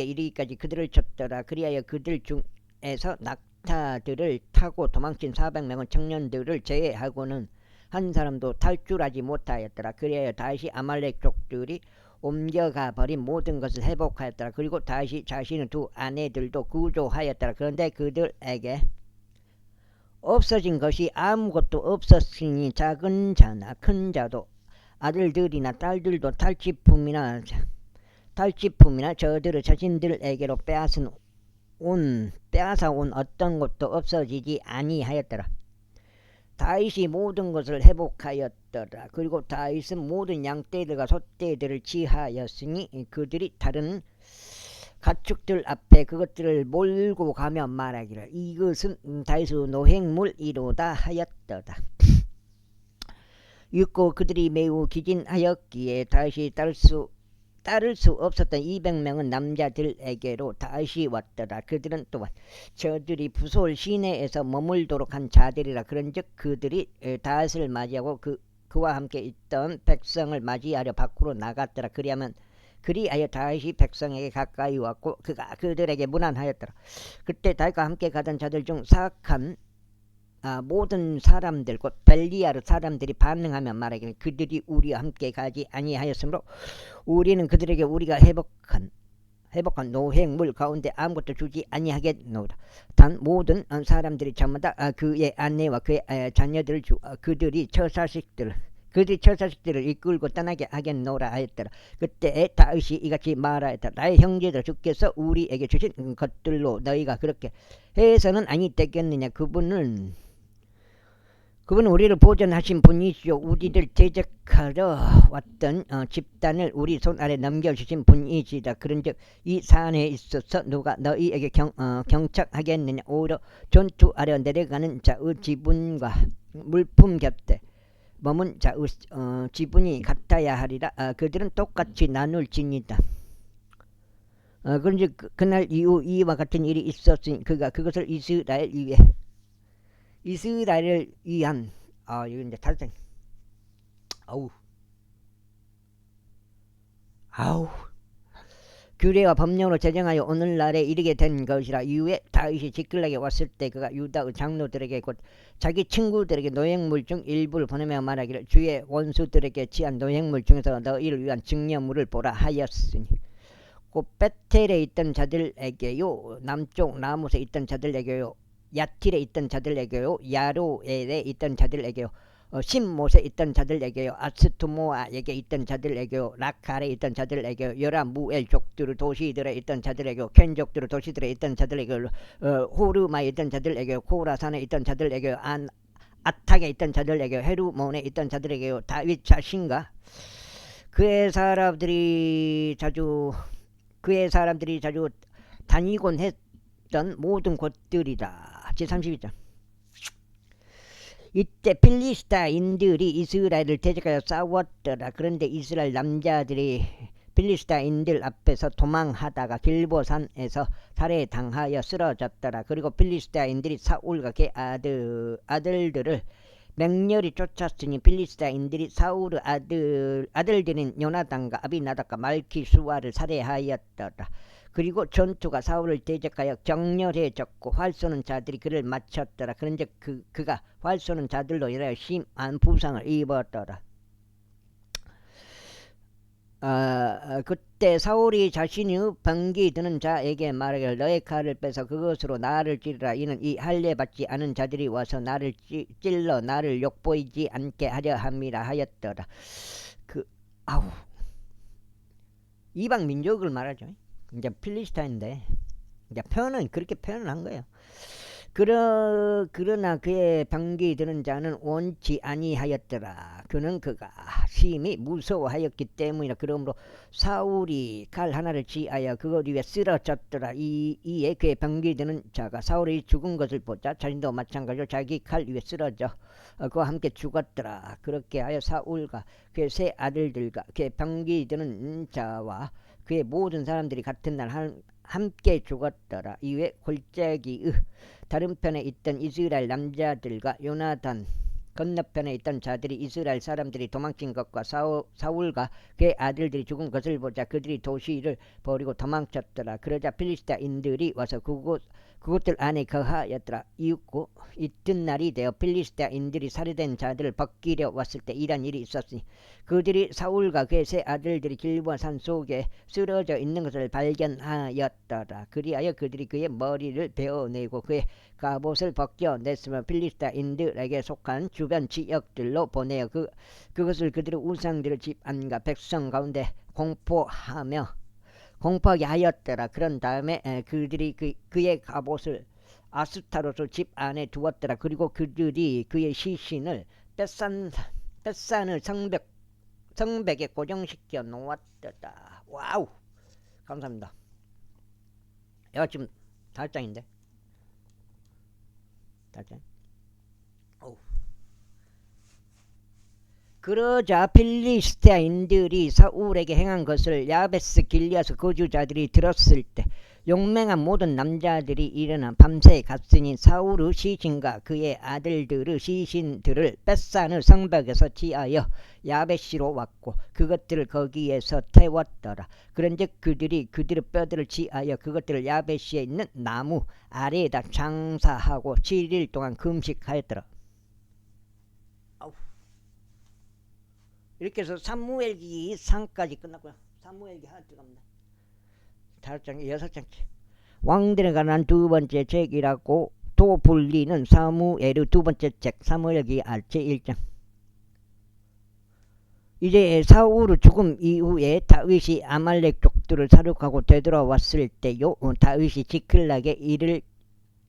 이르기까지 그들을 쳤더라. 그리하여 그들 중에서 낙타들을 타고 도망친 400명의 청년들을 제외하고는 한 사람도 탈출하지 못하였더라. 그리하여 다시 아말렉 족들이 옮겨가 버린 모든 것을 회복하였더라. 그리고 다시 자신의 두 아내들도 구조하였더라. 그런데 그들에게 없어진 것이 아무것도 없었으니 작은 자나 큰 자도 아들들이나 딸들도 탈취품이나 저들의 자신들에게로 빼앗아 온 어떤 것도 없어지지 아니하였더라. 다윗이 모든 것을 회복하였더라. 그리고 다윗은 모든 양떼들과 소떼들을 취하였으니 그들이 다른 가축들 앞에 그것들을 몰고 가며 말하기를 이것은 다윗의 노획물이로다 하였더라. 읽고 그들이 매우 기진하였기에 다윗이 따를 수 없었던 200명은 남자들에게로 다시 왔더라. 그들은 또한 저들이 부솔 시내에서 머물도록 한 자들이라. 그런즉 그들이 다윗을 맞이하고 그와 함께 있던 백성을 맞이하려 밖으로 나갔더라. 그리하여 다윗이 백성에게 가까이 왔고 그가 그들에게 문안하였더라. 그때 다윗과 함께 가던 자들 중 사악한 모든 사람들 곧 벨리아르 사람들이 반응하며 말하기를 그들이 우리와 함께 가지 아니하였으므로 우리는 그들에게 우리가 회복한 노획물 가운데 아무것도 주지 아니하겠노라. 단 모든 사람들이 저마다 그의 아내와 그의 자녀들을 그들이 처자식들을 이끌고 떠나게 하겠노라 하였더라. 그때 다윗이 이같이 말하였다. 나의 형제들 주께서 우리에게 주신 것들로 너희가 그렇게 해서는 아니 되겠느냐. 그분은 우리를 보존하신 분이시오. 우리를 대적하러 왔던 집단을 우리 손 아래 넘겨주신 분이시다. 그런즉 이 산에 있어서 누가 너희에게 경착하겠느냐. 오히려 전투하려 내려가는 자의 지분과 물품 곁에 머문 자의 지분이 같아야 하리라. 그들은 똑같이 나눌지니다. 그런즉 그날 이후 이와 같은 일이 있었으니 그가 그것을 이스라엘을 위한 이거 이제 탈생 규례와 법령으로 제정하여 오늘날에 이르게 된 것이라. 이후에 다윗이 지클락에 왔을 때 그가 유다의 장로들에게 곧 자기 친구들에게 노획물 중 일부를 보내며 말하기를 주의 원수들에게 취한 노획물 중에서 너희를 위한 증여물을 보라 하였으니 곧 베텔에 있던 자들에게요 남쪽 라못에 있던 자들에게요 야틸에 있던 자들에게요 야로엘에 있던 자들에게요 신못에 있던 자들에게요 아스투모아에게 있던 자들에게요 라칼에 있던 자들에게요 여라무엘 족들 도시들에 있던 자들에게요 켄족들 도시들에 있던 자들에게요 호르마에 있던 자들에게요 코라산에 있던 자들에게요 아탁에 있던 자들에게요 헤르몬에 있던 자들에게요 다윗 자신과 그의 사람들이 자주 다니곤 했던 모든 곳들이다. 제32장. 이때 필리스타인들이 이스라엘을 대적하여 싸웠더라. 그런데 이스라엘 남자들이 필리스타인들 앞에서 도망하다가 길보산에서 살해당하여 쓰러졌더라. 그리고 필리스타인들이 사울과 그의 아들들을 맹렬히 쫓았으니 필리스타인들이 사울의 아들들인 요나단과 아비나답과 말키수아를 살해하였더라. 그리고 전투가 사울을 대적하여 격렬해졌고 활 쏘는 자들이 그를 맞췄더라. 그런즉 그가 활 쏘는 자들로 인하여 심한 부상을 입었더라. 그때 사울이 자신의 병기 드는 자에게 말하기를 너의 칼을 빼서 그것으로 나를 찌르라. 이는 이 할례 받지 않은 자들이 와서 나를 찔러 나를 욕보이지 않게 하려 함이라 하였더라. 이방 민족을 말하죠. 이제 필리스타인데 이제 표현은 그렇게 표현을 한 거예요. 그러나 그의 병기 드는 자는 원치 아니하였더라. 그는 그가 심히 무서워하였기 때문이라. 그러므로 사울이 칼 하나를 취하여 그것 위에 쓰러졌더라. 이에 그의 병기 드는 자가 사울이 죽은 것을 보자 자신도 마찬가지로 자기 칼 위에 쓰러져 그와 함께 죽었더라. 그렇게 하여 사울과 그의 세 아들들과 그의 병기 드는 자와 그의 모든 사람들이 같은 날 함께 죽었더라. 이외 골짜기의 다른 편에 있던 이스라엘 남자들과 요나단 건너편에 있던 자들이 이스라엘 사람들이 도망친 것과 사울과 그의 아들들이 죽은 것을 보자 그들이 도시를 버리고 도망쳤더라. 그러자 필리스타인들이 와서 그곳들 안에 거하였더라. 이윽고 이튿날이 되어 필리스타인들이 살해된 자들을 벗기려 왔을 때 이런 일이 있었으니 그들이 사울과 그의 세 아들들이 길보아 산 속에 쓰러져 있는 것을 발견하였더라. 그리하여 그들이 그의 머리를 베어내고 그의 갑옷을 벗겨냈으며 필리스타인들에게 속한 주변 지역들로 보내어 그것을 그들의 우상들의 집 안과 백성 가운데 공포하게 하였더라. 그런 다음에 그들이 그의 갑옷을 아스타로스 집 안에 두었더라. 그리고 그들이 그의 시신을 벳산의 성벽에 고정시켜 놓았더라. 와우, 감사합니다. 야, 지금 4장인데 4장. 그러자 필리스타인들이 사울에게 행한 것을 야베스 길리앗의 거주자들이 들었을 때 용맹한 모든 남자들이 일어나 밤새 갔으니 사울의 시신과 그의 아들들의 시신들을 벳산의 성벽에서 취하여 야베시로 왔고 그것들을 거기에서 태웠더라. 그런즉 그들이 그들의 뼈들을 취하여 그것들을 야베시에 있는 나무 아래에다 장사하고 7일 동안 금식하였더라. 이렇게 해서 사무엘기 3까지 끝났고요. 사무엘기 하나 들어갑니다. 5장, 6장. 왕들에 관한 두 번째 책이라고 또 불리는 사무엘의 두 번째 책 사무엘기 제1장. 이제 사울의 죽음 이후에 다윗이 아말렉 족들을 사륙하고 되돌아왔을 때요 다윗이 지클락에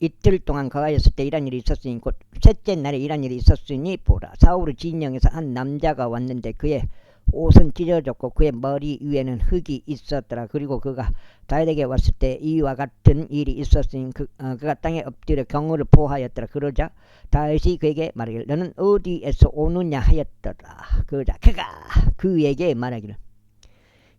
이틀 동안 거하였을 때 이런 일이 있었으니 곧 셋째 날에 이런 일이 있었으니 보라 사울의 진영에서 한 남자가 왔는데 그의 옷은 찢어졌고 그의 머리 위에는 흙이 있었더라. 그리고 그가 다윗에게 왔을 때 이와 같은 일이 있었으니 그가 땅에 엎드려 경호를 포하였더라. 그러자 다윗이 그에게 말하기를 너는 어디에서 오느냐 하였더라. 그러자 그가 그에게 말하기를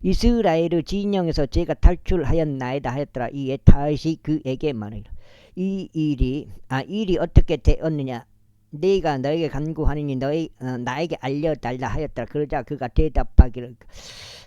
이스라엘의 진영에서 제가 탈출하였나이다 하였더라. 이에 다윗이 그에게 말하기를 이 일이 어떻게 되었느냐 네가 너에게 간구하느니 나에게 알려달라 하였더라. 그러자 그가 대답하기를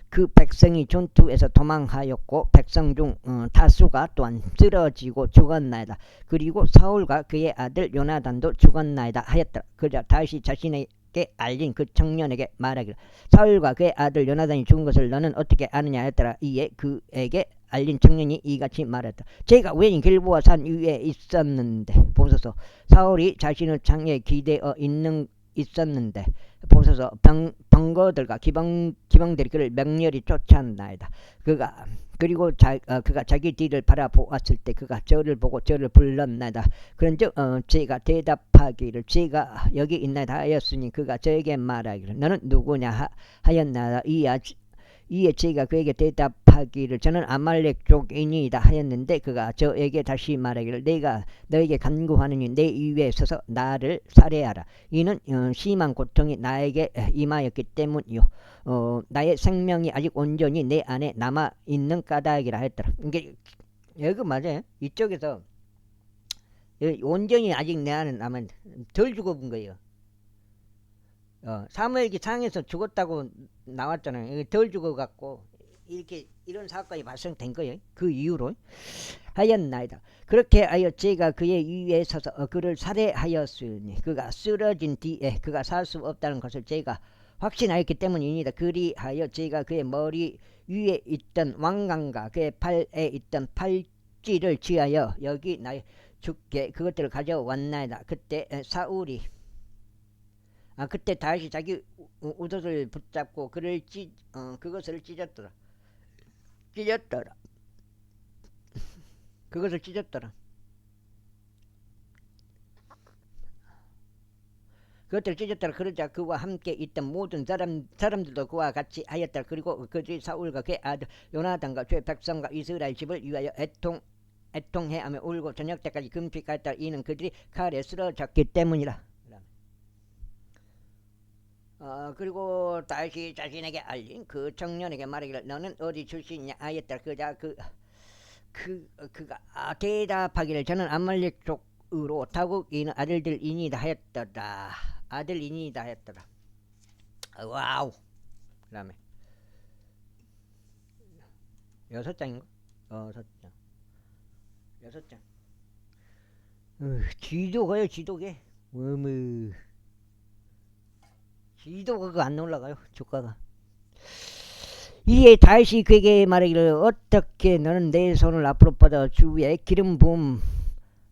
그 백성이 전투에서 도망하였고 백성 중 다수가 또한 쓰러지고 죽었나이다. 그리고 사울과 그의 아들 요나단도 죽었나이다 하였더라. 그러자 다윗이 자신에게 알린 그 청년에게 말하기를 사울과 그의 아들 요나단이 죽은 것을 너는 어떻게 아느냐 하였더라. 이에 그에게 알린 청년이 이같이 말했다. 제가 웬 길보아 산 위에 있었는데 보소서 사울이 자신의 창에 기대어 있었는데 보소서 병거들과 기병들이 그를 맹렬히 쫓아나이다. 그리고 그가 자기 뒤를 바라보았을 때 그가 저를 보고 저를 불렀나이다. 그런즉 제가 대답하기를 제가 여기 있나이다 하였으니 그가 저에게 말하기를 너는 누구냐 하였나이다. 이에 제가 그에게 대답하기를 저는 아말렉 족이니이다 하였는데 그가 저에게 다시 말하기를 내가 너에게 간구하느니 내 위에 서서 나를 살해하라. 이는 심한 고통이 나에게 임하였기 때문이요 나의 생명이 아직 온전히 내 안에 남아있는 까닭이라 했더라. 이게 여기 맞아요. 이쪽에서 온전히 아직 내 안에 남아 덜 죽어본 거예요. 사무엘기 상에서 죽었다고 나왔잖아요. 덜 죽어갖고 이렇게 이런 사건이 발생된 거예요. 그 이후로 하였나이다. 그렇게 하여 제가 그의 위에 서서 그를 살해하였으니 그가 쓰러진 뒤에 그가 살 수 없다는 것을 제가 확신하였기 때문입니다. 그리하여 제가 그의 머리 위에 있던 왕관과 그의 팔에 있던 팔찌를 취하여 여기 나의 주께 그것들을 가져왔나이다. 그때 사울이 그때 다시 자기 옷을 붙잡고 그를 그것을 찢었더라. 그것을 찢었더라. 그것들을 찢었더라. 그러자 그와 함께 있던 모든 사람들도 그와 같이 하였더라. 그리고 그 뒤 사울과 그의 아들 요나단과 주의 백성과 이스라엘 집을 위하여 애통해하며 울고 저녁 때까지 금식하였더라. 이는 그들이 칼에 쓰러졌기 때문이라. 그리고 다시 자신에게 알린 그 청년에게 말하기를 너는 어디 출신이냐 하였더라. 그자 그가 대답하기를 저는 아말렉 족으로 타국인 아들들이니이다 하였더라. 아들이니이다 하였더라. 와우. 그 다음에 6장인가? 6장 6장 지도가요. 지도계 지도가 그거 안 올라가요. 주가가. 이에 다시 그에게 말하기를 어떻게 너는 내 손을 앞으로 뻗어 주위에 기름 부음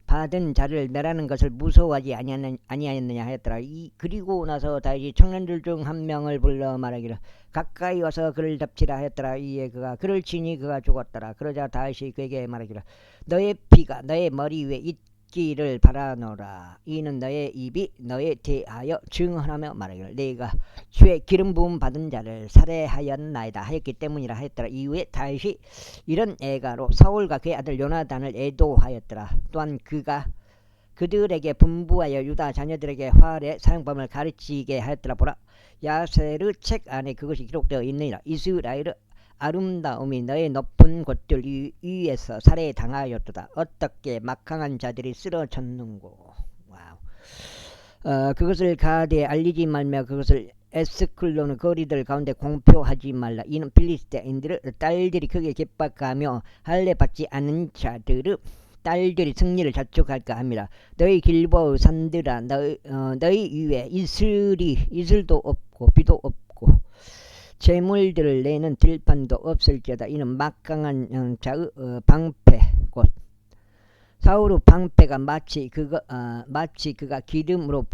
받은 자를 멸하는 것을 무서워하지 아니하였느냐 하였더라. 그리고 나서 다시 청년들 중 한 명을 불러 말하기를 가까이 와서 그를 잡치라 하였더라. 이에 그가 그를 치니 그가 죽었더라. 그러자 다시 그에게 말하기를 너의 피가 너의 머리 위에 있기를 바라노라. 이는 너의 입이 너에 대하여 증언하며 말하기를 내가 주의 기름 부음 받은 자를 살해하였나이다 하였기 때문이라 하였더라. 이후에 다시 이런 애가로 사울과 그의 아들 요나단을 애도하였더라. 또한 그가 그들에게 분부하여 유다 자녀들에게 활의 사용법을 가르치게 하였더라. 보라 야세르 책 안에 그것이 기록되어 있느니라. 이스라엘의 아름다움이 너의 높은 곳들 위에서 살해당하였도다. 어떻게 막강한 자들이 쓰러졌는고. 와우. 그것을 가대에 알리지 말며 그것을 에스클론 거리들 가운데 공표하지 말라. 이는 필리스테인들의 딸들이 크게 기뻐하며 할례 받지 않은 자들의 딸들이 승리를 자축할까 함이라. 너희 길보의 산들아 너희 위에 이슬도 없고 비도 없고 재물들을 내는 들판도 없을지어다. 이는 막강한 자의 방패 곧 사울의 방패가 마치 그가 기름으로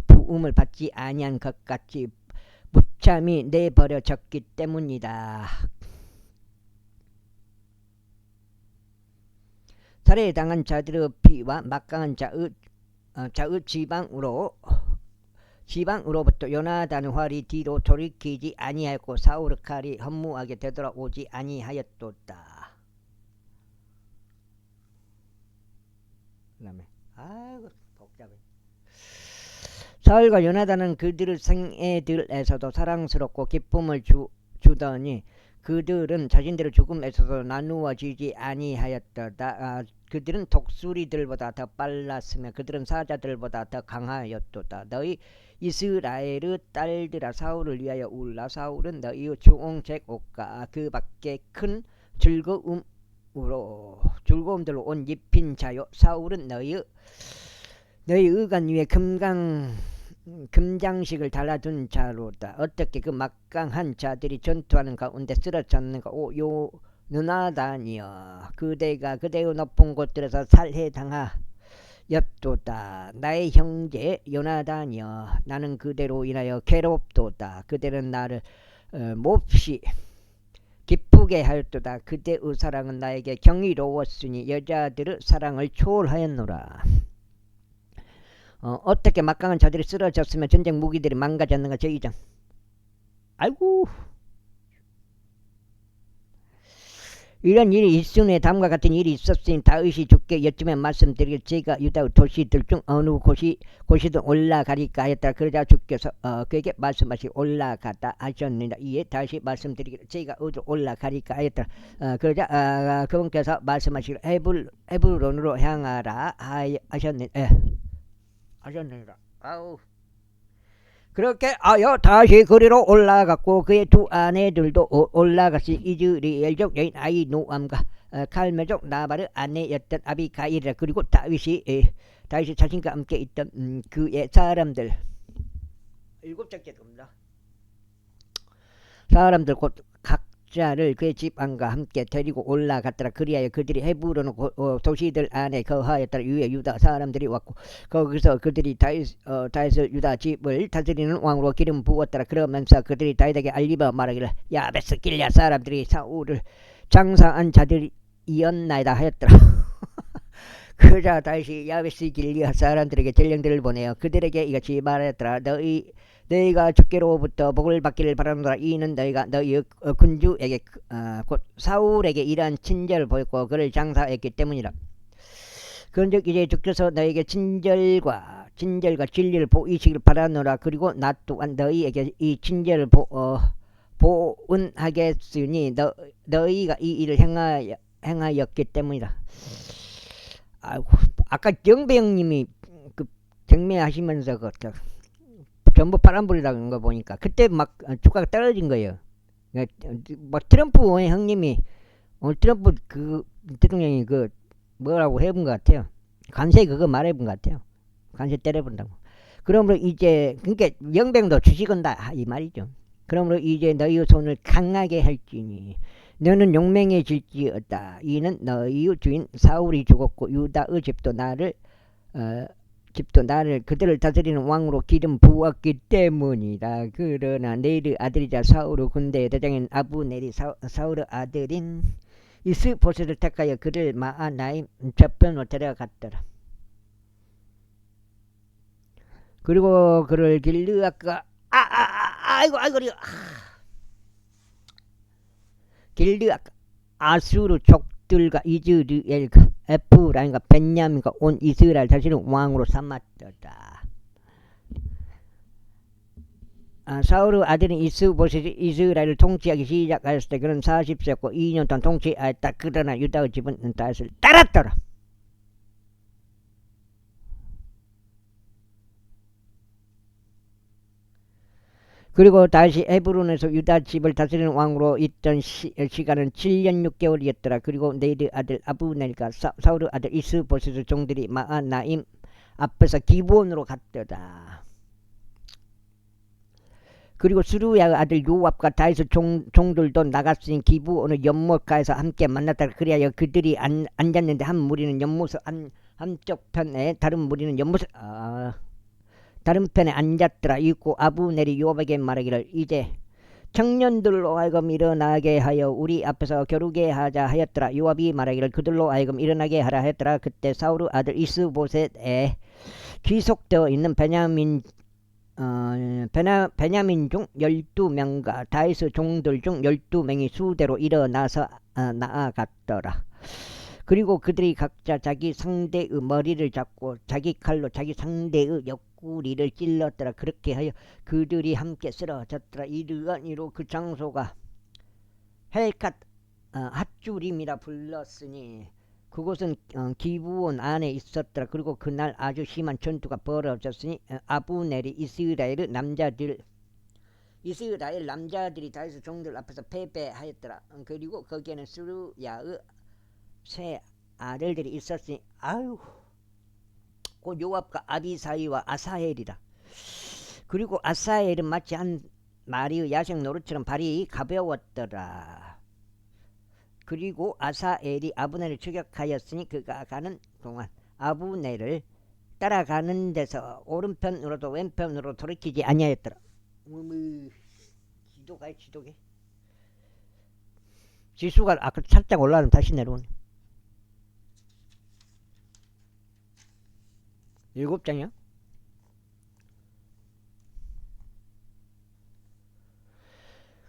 부음을 받지 아니한 것 같이 무참히 내버려졌기 때문이다. 살해당한 자들의 피와 막강한 자의 지방으로부터 요나단의 활이 뒤로 돌이키지 아니하였고 사울의 칼이 허무하게 되돌아오지 아니하였도다. 그다음에 복잡해. 사울과 요나단은 그들의 생애들에서도 사랑스럽고 기쁨을 주더니 그들은 자신들의 죽음에서도 나누어지지 아니하였도다. 그들은 독수리들보다 더 빨랐으며 그들은 사자들보다 더 강하였도다. 너희 이스라엘의 딸들아 사울을 위하여 울라. 사울은 너희의 주홍색 옷과 그 밖에 큰 즐거움들로 온 입힌 자요. 사울은 너희 의관 위에 금장식을 달아둔 자로다. 어떻게 그 막강한 자들이 전투하는 가운데 쓰러졌는가. 요 요나단이여 그대가 그대의 높은 곳들에서 살해당하였도다. 나의 형제 요나단이여 나는 그대로 인하여 괴롭도다. 그대는 나를 몹시 기쁘게 하였도다. 그대의 사랑은 나에게 경이로웠으니 여자들의 사랑을 초월하였노라. 어떻게 막강한 자들이 쓰러졌으면 전쟁 무기들이 망가졌는가. 제2장. 아이고 이런 일이 일순에 다음과 같은 일이 있었으니 다윗이 주께 여쭈며 말씀드리길 제가 유다의 도시들 중 어느 곳이든 올라가리까 하였다. 그러자 주께서 그에게 말씀하시고 올라가다 하셨느니라. 이에 다시 말씀드리길 제가 어디로 올라가리까 하였다. 그러자 그분께서 말씀하시기를 헤브론으로 향하라 하셨느니라. 아우 그렇게 하여 다시 그리로 올라갔고 그의 두 아내들도 올라갔으니 이즈리엘족 여인 아히노암과 갈멜족 나발의 아내였던 아비가일이라. 그리고 다윗이 자신과 함께 있던 그의 사람들 일곱 짝째 겁니다. 사람들 곧 각자를 그의 집안과 함께 데리고 올라갔더라. 그리하여 그들이 헤브론 도시들 안에 거하였더라. 유에 유다 사람들이 왔고 거기서 그들이 다윗을 유다 집을 다스리는 왕으로 기름 부었더라. 그러면서 그들이 다윗에게 알리바 말하기를 야베스 길랴 사람들이 사울을 장사한 자들이었나이다 하였더라. 그자 다시 야베스 길랴 사람들에게 전령들을 보내어 그들에게 이같이 말하였더라. 너희가 주께로부터 복을 받기를 바라노라. 이는 너희가 너희 군주에게 곧 사울에게 이러한 친절을 보였고 그를 장사했기 때문이라. 그런즉 이제 주께서 너희에게 친절과 진리를 보이시길 바라노라. 그리고 나 또한 너희에게 이 친절을 보은하겠으니 너희가 이 일을 행하였기 때문이다. 아이고, 아까 정배영님이 그 경매하시면서 전부 파란불이라는 거 보니까 그때 막 주가가 떨어진 거예요. 뭐 트럼프 형님이 오늘 트럼프 그 대통령이 그 뭐라고 해본 것 같아요. 관세 그거 말해본 것 같아요. 관세 때려본다고. 그러므로 이제 그러니까 영병도 주식은다 이 말이죠. 그러므로 이제 너희의 손을 강하게 할지니 너는 용맹해질지어다. 이는 너희의 주인 사울이 죽었고 유다의 집도 나를 그들을 다스리는 왕으로 기름 부었기 때문이다. 그러나 네일의 아들이자 사울의 군대의 대장인 아브넬이 사울의 아들인 이스보셋을 택하여 그를 마하나임 저편으로 데려갔더라. 그리고 그를 길르앗과 길르앗 아수르 족들과 이즈리엘과 에프라임과 벤야민과 온 이스라엘 자신을 왕으로 삼았더라. 사울의 아들인 이스보셋이 이스라엘을 통치하기 시작하였을 때 그는 40세였고 2년 동안 통치하였다. 그러나 유다의 집은 다윗을 따랐더라. 그리고 다시 헤브론에서 유다 집을 다스리는 왕으로 있던 시간은 7년 6개월이었더라. 그리고 네일의 아들 아브넬과 사울의 아들 이스보셋의 종들이 마하나임 앞에서 기브온으로 갔더라. 그리고 수루야의 아들 요압과 다윗의 종들도 나갔으니 기브온의 연못가에서 함께 만났다. 그리하여 그들이 앉았는데 한 무리는 연못 한쪽 편에 다른 무리는 연못 다른 편에 앉았더라. 이고 아브넬이 요압에게 말하기를 이제 청년들로 하여금 일어나게 하여 우리 앞에서 겨루게 하자 하였더라. 요압이 말하기를 그들로 하여금 일어나게 하라 하였더라. 그때 사울의 아들 이스보셋에 귀속되어 있는 베냐민 중 12명과 다윗의 종들 중 12명이 수대로 일어나서 나아갔더라. 그리고 그들이 각자 자기 상대의 머리를 잡고 자기 칼로 자기 상대의 옆구리를 찔렀더라. 그렇게 하여 그들이 함께 쓰러졌더라. 이르니로 그 장소가 헬갓 핫주림이라 불렀으니 그곳은 기브온 안에 있었더라. 그리고 그날 아주 심한 전투가 벌어졌으니 아브넬이 이스라엘 남자들이 다윗의 종들 앞에서 패배하였더라. 그리고 거기에는 수루야의 세 아들들이 있었으니 곧 요압과 아비사이와 아사헬이라. 그리고 아사헬은 마치 한 마리의 야생 노루처럼 발이 가벼웠더라. 그리고 아사엘이 아브넬을 추격하였으니 그가 가는 동안 아브넬을 따라가는 데서 오른편으로도 왼편으로 돌이키지 아니하였더라. 지도게 지수가 아까 살짝 올라가면 다시 내려오네. 7장이야?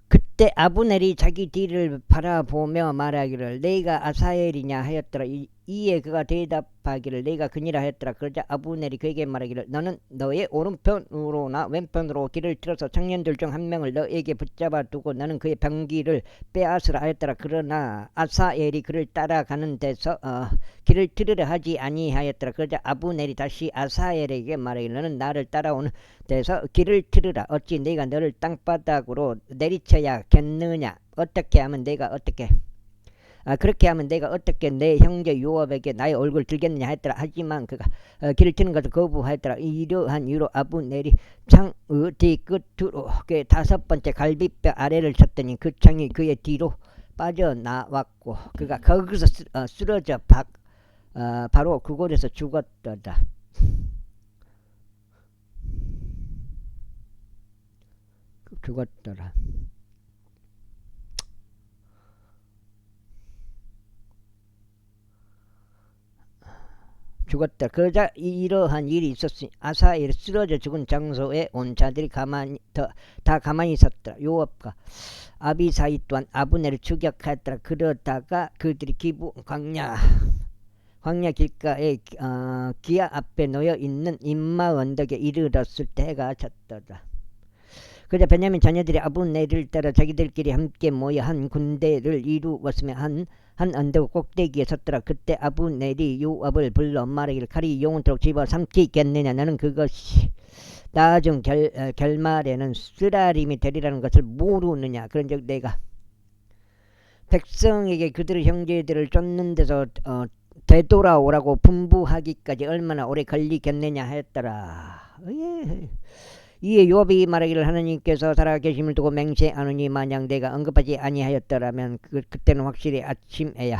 그때 아브넬이 자기 뒤를 바라보며 말하기를 내가 아사엘이냐 하였더라. 이에 그가 대답하기를 내가 그니라 했더라. 그러자 아브넬이 그에게 말하기를 너는 너의 오른편으로나 왼편으로 길을 틀어서 청년들 중 한 명을 너에게 붙잡아 두고 너는 그의 병기를 빼앗으라 하였더라. 그러나 아사엘이 그를 따라가는 데서 길을 틀으려 하지 아니하였더라. 그러자 아브넬이 다시 아사엘에게 말하기를 너는 나를 따라오는 데서 길을 틀으라. 어찌 내가 너를 땅바닥으로 내리쳐야겠느냐. 어떻게 하면 내가 어떻게 그렇게 하면 내가 어떻게 내 형제 요압에게 나의 얼굴 들겠느냐 했더라. 하지만 그가 길을 트는 것을 거부하였더라. 이러한 이유로 아브넬이 창의 뒤끝으로 그의 5번째 갈비뼈 아래를 쳤더니 그 창이 그의 뒤로 빠져나왔고 그가 거기서 쓰러져 바로 그곳에서 죽었더라. 죽었다. 그러자 이러한 일이 있었으니 아사엘이 쓰러져 죽은 장소에 온 자들이 다 가만히 있었더라. 요압과 아비사이 또한 아브넬을 추격하였더라. 그러다가 그들이 기부 광야 길가에 기아 앞에 놓여 있는 임마 언덕에 이르렀을 때 해가 졌더라. 그러자 베냐민 자녀들이 아브넬을 따라 자기들끼리 함께 모여 한 군대를 이루었으며 한 언덕 꼭대기에 섰더라. 그때 아브넬이 요압을 불러 말하기를 칼이 영원토록 집어 삼키겠느냐. 너는 그것이 나중 결말에는 쓰라림이 되리라는 것을 모르느냐. 그런즉 내가 백성에게 그들의 형제들을 쫓는 데서 되돌아오라고 분부하기까지 얼마나 오래 걸리겠느냐 했더라. 이에 요압이 말하기를 하나님께서 살아계심을 두고 맹세하노니 만약 내가 언급하지 아니하였더라면 그때는 확실히 아침에야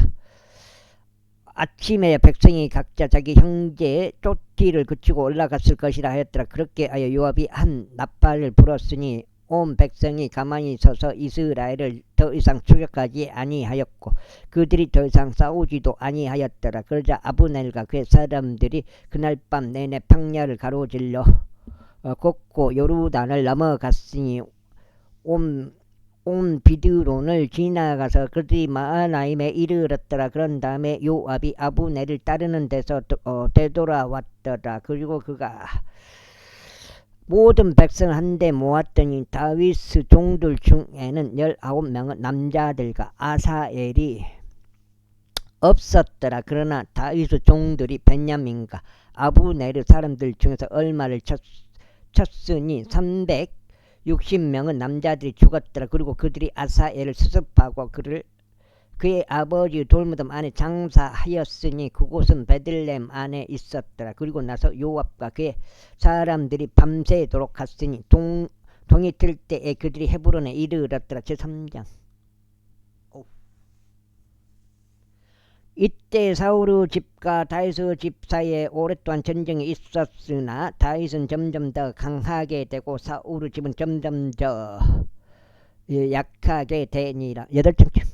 백성이 각자 자기 형제의 쫓기를 그치고 올라갔을 것이라 하였더라. 그렇게 하여 요압이 한 나팔을 불었으니 온 백성이 가만히 서서 이스라엘을 더 이상 추격하지 아니하였고 그들이 더 이상 싸우지도 아니하였더라. 그러자 아브넬과 그의 사람들이 그날 밤 내내 평야를 가로질러 걷고 요르단을 넘어갔으니 온 비드론을 지나가서 그들이 마하나임에 이르렀더라. 그런 다음에 요압이 아브넬을 따르는 데서 되돌아왔더라. 그리고 그가 모든 백성을 한데 모았더니 다윗 종들 중에는 19명의 남자들과 아사엘이 없었더라. 그러나 다윗 종들이 베냐민과 아브넬의 사람들 중에서 얼마를 쳤으니 360명의 남자들이 죽었더라. 그리고 그들이 아사엘을 수습하고 그의 아버지 돌무덤 안에 장사하였으니 그곳은 베들레헴 안에 있었더라. 그리고 나서 요압과 그의 사람들이 밤새도록 갔으니 동이 틀 때에 그들이 헤브론에 이르렀더라. 제3장. 이때 사울의 집과 다윗의 집 사이에 오랫동안 전쟁이 있었으나 다윗은 점점 더 강하게 되고 사울의 집은 점점 더 약하게 되니라. 8장.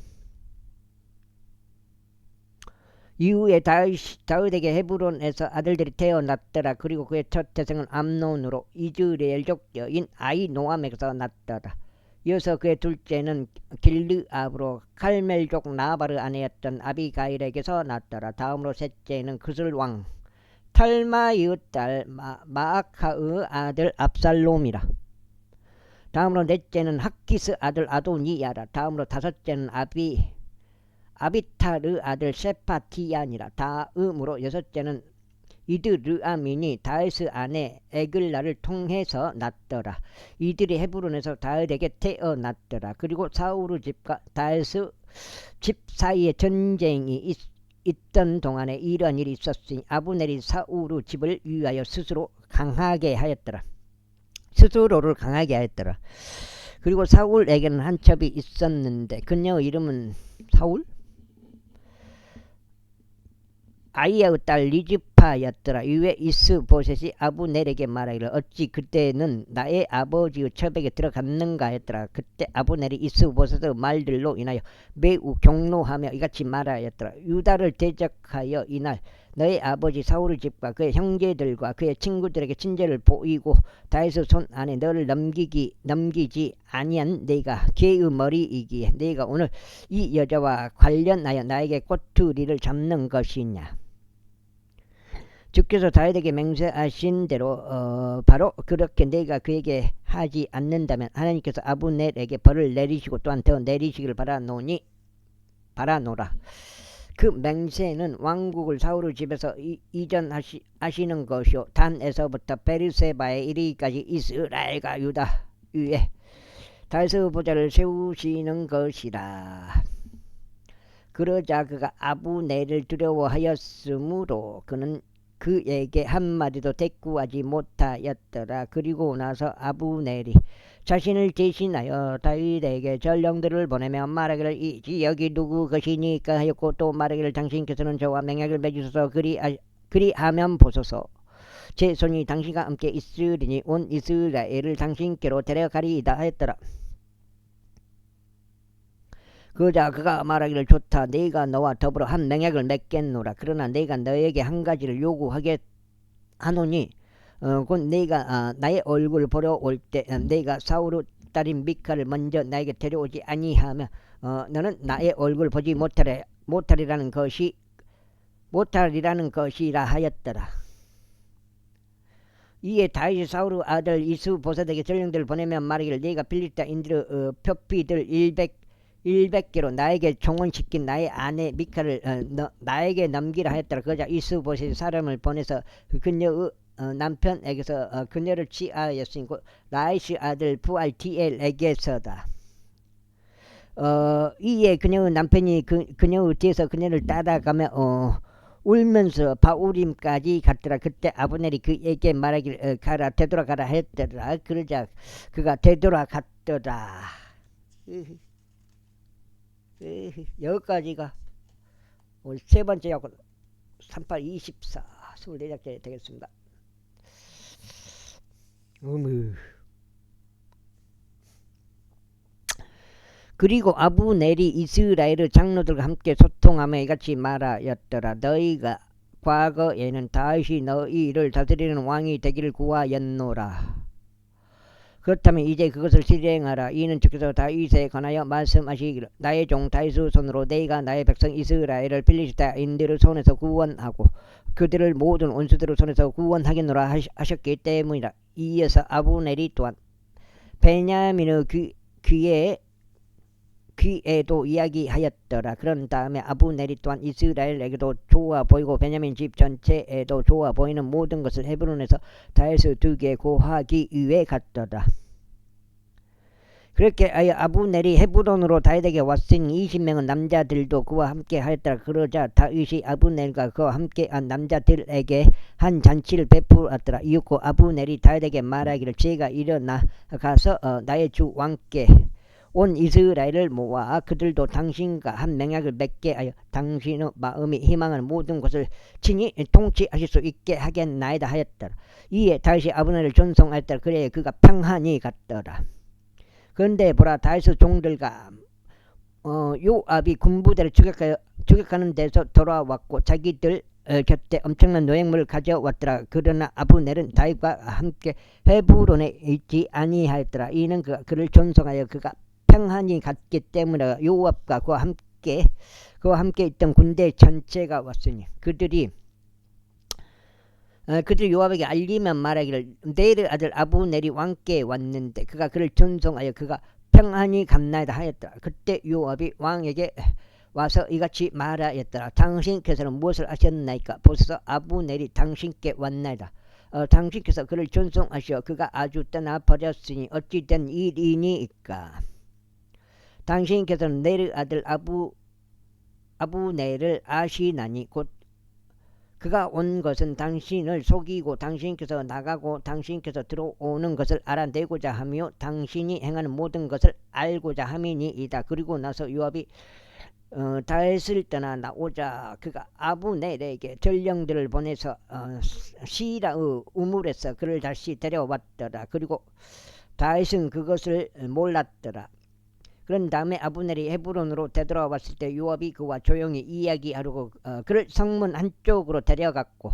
이후에 다윗에게 헤브론에서 아들들이 태어났더라. 그리고 그의 첫 태생은 암논으로 이즈레엘족 여인 아히노암에게서 났더라. 이어서 그의 둘째는 길르압으로 칼멜족 나발의 아내였던 아비가일에게서 났더라. 다음으로 셋째는 그슬 왕 탈마의 딸 마아카의 아들 압살롬이라. 다음으로 넷째는 학기스 아들 아도니야라. 다음으로 다섯째는 아비탈의 아들 세파티안이라. 다음으로 여섯째는 이드르아민이 다윗의 아내 에글라를 통해서 났더라. 이들이 헤브론에서 다윗에게 태어났더라. 그리고 사울의 집과 다윗의 집 사이에 전쟁이 있던 동안에 이러한 일이 있었으니 아브넬이 사울의 집을 위하여 스스로를 강하게 하였더라. 그리고 사울에게는 한 첩이 있었는데 그녀의 이름은 사울? 아이야의 딸 리즈파였더라. 이후에 이스보셋이 아브넬에게 말하기를 어찌 그때는 나의 아버지의 첩에게 들어갔는가 했더라. 그때 아브넬이 이스보셋의 말들로 인하여 매우 경노하며 이같이 말하였더라. 유다를 대적하여 이날 너희 아버지 사울의 집과 그의 형제들과 그의 친구들에게 친절을 보이고 다윗의 손 안에 너를 넘기지 아니한 네가 개의 머리이기에 네가 오늘 이 여자와 관련하여 나에게 꼬투리를 잡는 것이냐. 주께서 다윗에게 맹세하신 대로 바로 그렇게 네가 그에게 하지 않는다면 하나님께서 아브넬에게 벌을 내리시고 또한 더 내리시기를 바라노라. 그 맹세는 왕국을 사울의 집에서 이전하시는 것이요 단에서부터 베르세바에 이르기까지 이스라엘과 유다 위에 다윗의 보좌를 세우시는 것이라. 그러자 그가 아브넬을 두려워하였으므로 그는 그에게 한마디도 대꾸하지 못하였더라. 그리고 나서 아브넬이 자신을 대신하여 다윗에게 전령들을 보내며 말하기를 이 지역이 누구 것이니까 하였고 또 말하기를 당신께서는 저와 맹약을 맺으소서 그리하면 보소서 제 손이 당신과 함께 있으리니 온 이스라엘을 당신께로 데려가리이다 하였더라. 그러자 그가 말하기를 좋다. 네가 너와 더불어 한 맹약을 맺겠노라. 그러나 네가 너에게 한 가지를 요구하노니 곧 네가 나의 얼굴을 보러 올 때 네가 사울의 딸인 미카를 먼저 나에게 데려오지 아니하면 너는 나의 얼굴을 보지 못하리라는 것이라 하였더라. 이에 다윗이 사울의 아들 이스보셋에게 전령들을 보내며 말하기를 네가 빌리스트인들의 표피들 100개로 나에게 종언시킨 나의 아내 미카를 나에게 넘기라 하였더라. 그러자 이스보셋이 사람을 보내서 그녀의 남편에게서 그녀를 취하였으니 라이시 아들 부알티엘에게서다. 이에 그녀의 남편이 그녀의 뒤에서 그녀를 따라가며 울면서 바울임까지 갔더라. 그때 아브넬이 그에게 말하기를 가라 되돌아가라 했더라. 그러자 그가 되돌아갔더라. 여기까지가 오늘 세 번째 약은 3824 24작째 되겠습니다. 그리고 아브넬이 이스라엘의 장로들과 함께 소통하며 이같이 말하였더라. 너희가 과거에는 다윗이 너희를 다스리는 왕이 되기를 구하였노라. 그렇다면 이제 그것을 실행하라. 이는 주께서 다윗에 관하여 말씀하시기를 나의 종 다윗의 손으로 네가 나의 백성 이스라엘을 필리스타인들의 손에서 구원하고 그들을 모든 원수들의 손에서 구원하겠노라 하셨기 때문이라. 이어서 아브넬이 또한 베냐민의 귀에도 이야기하였더라. 그런 다음에 아브넬이 또한 이스라엘에게도 좋아 보이고 베냐민 집 전체에도 좋아 보이는 모든 것을 헤브론에서 다윗의 득에 고하기 위해 갔더라. 그렇게 아브넬이 헤브론으로 다윗에게 왔으니 20명의 남자들도 그와 함께 하였더라. 그러자 다윗이 아브넬과 그와 함께한 남자들에게 한 잔치를 베풀었더라. 이윽고 아브넬이 다윗에게 말하기를 제가 일어나 가서 나의 주 왕께 온 이스라엘을 모아 그들도 당신과 한 맹약을 맺게 하여 당신의 마음이 희망하는 모든 것을 친히 통치하실 수 있게 하겠나이다 하였더라. 이에 다윗이 아브넬을 존송하였더라. 그래 그가 평안히 갔더라. 그런데 보라 다윗의 종들과 요압이 군부대를 추격하는 데서 돌아왔고 자기들 곁에 엄청난 노획물을 가져왔더라. 그러나 아브넬은 다윗과 함께 헤브론에 있지 아니하였더라. 이는 그를 존송하여 그가 평안히 갔기 때문에 요압과 그와 함께 있던 군대 전체가 왔으니 그들이 요압에게 알리면 말하기를 네르 아들 아브넬이 왕께 왔는데 그가 그를 존송하여 그가 평안히 갔나이다 하였더라. 그때 요압이 왕에게 와서 이같이 말하였더라. 당신께서는 무엇을 하셨나이까? 보소서 아브넬이 당신께 왔나이다. 당신께서 그를 존송하시어 그가 아주 떠나버렸으니 어찌된 일이니까? 당신께서는 네르 아들 아브넬을 아시나니 곧 그가 온 것은 당신을 속이고 당신께서 나가고 당신께서 들어오는 것을 알아내고자 하며 당신이 행하는 모든 것을 알고자 함이니이다. 그리고 나서 요압이 다윗을 떠나 나오자 그가 아브넬에게 전령들을 보내서 시라의 우물에서 그를 다시 데려왔더라. 그리고 다윗은 그것을 몰랐더라. 그런 다음에 아브넬이 헤브론으로 되돌아왔을 때 요압이 그와 조용히 이야기하려고 그를 성문 한쪽으로 데려갔고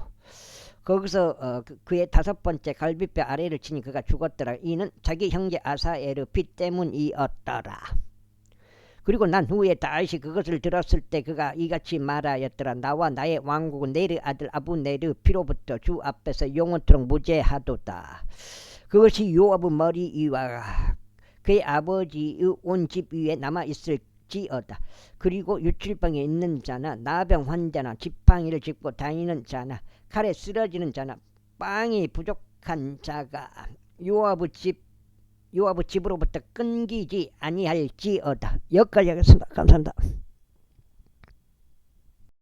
거기서 그의 5번째 갈비뼈 아래를 치니 그가 죽었더라. 이는 자기 형제 아사엘의 피 때문이었더라. 그리고 난 후에 다윗이 그것을 들었을 때 그가 이같이 말하였더라. 나와 나의 왕국은 네르 아들 아브넬의 피로부터 주 앞에서 영원토록 무죄하도다. 그것이 요압의 머리 위와 그의 아버지의 온 집 위에 남아있을지어다. 그리고 유출병에 있는 자나 나병 환자나 지팡이를 짚고 다니는 자나 칼에 쓰러지는 자나 빵이 부족한 자가 요압의 집으로부터 끊기지 아니할지어다. 여기까지 하겠습니다. 감사합니다.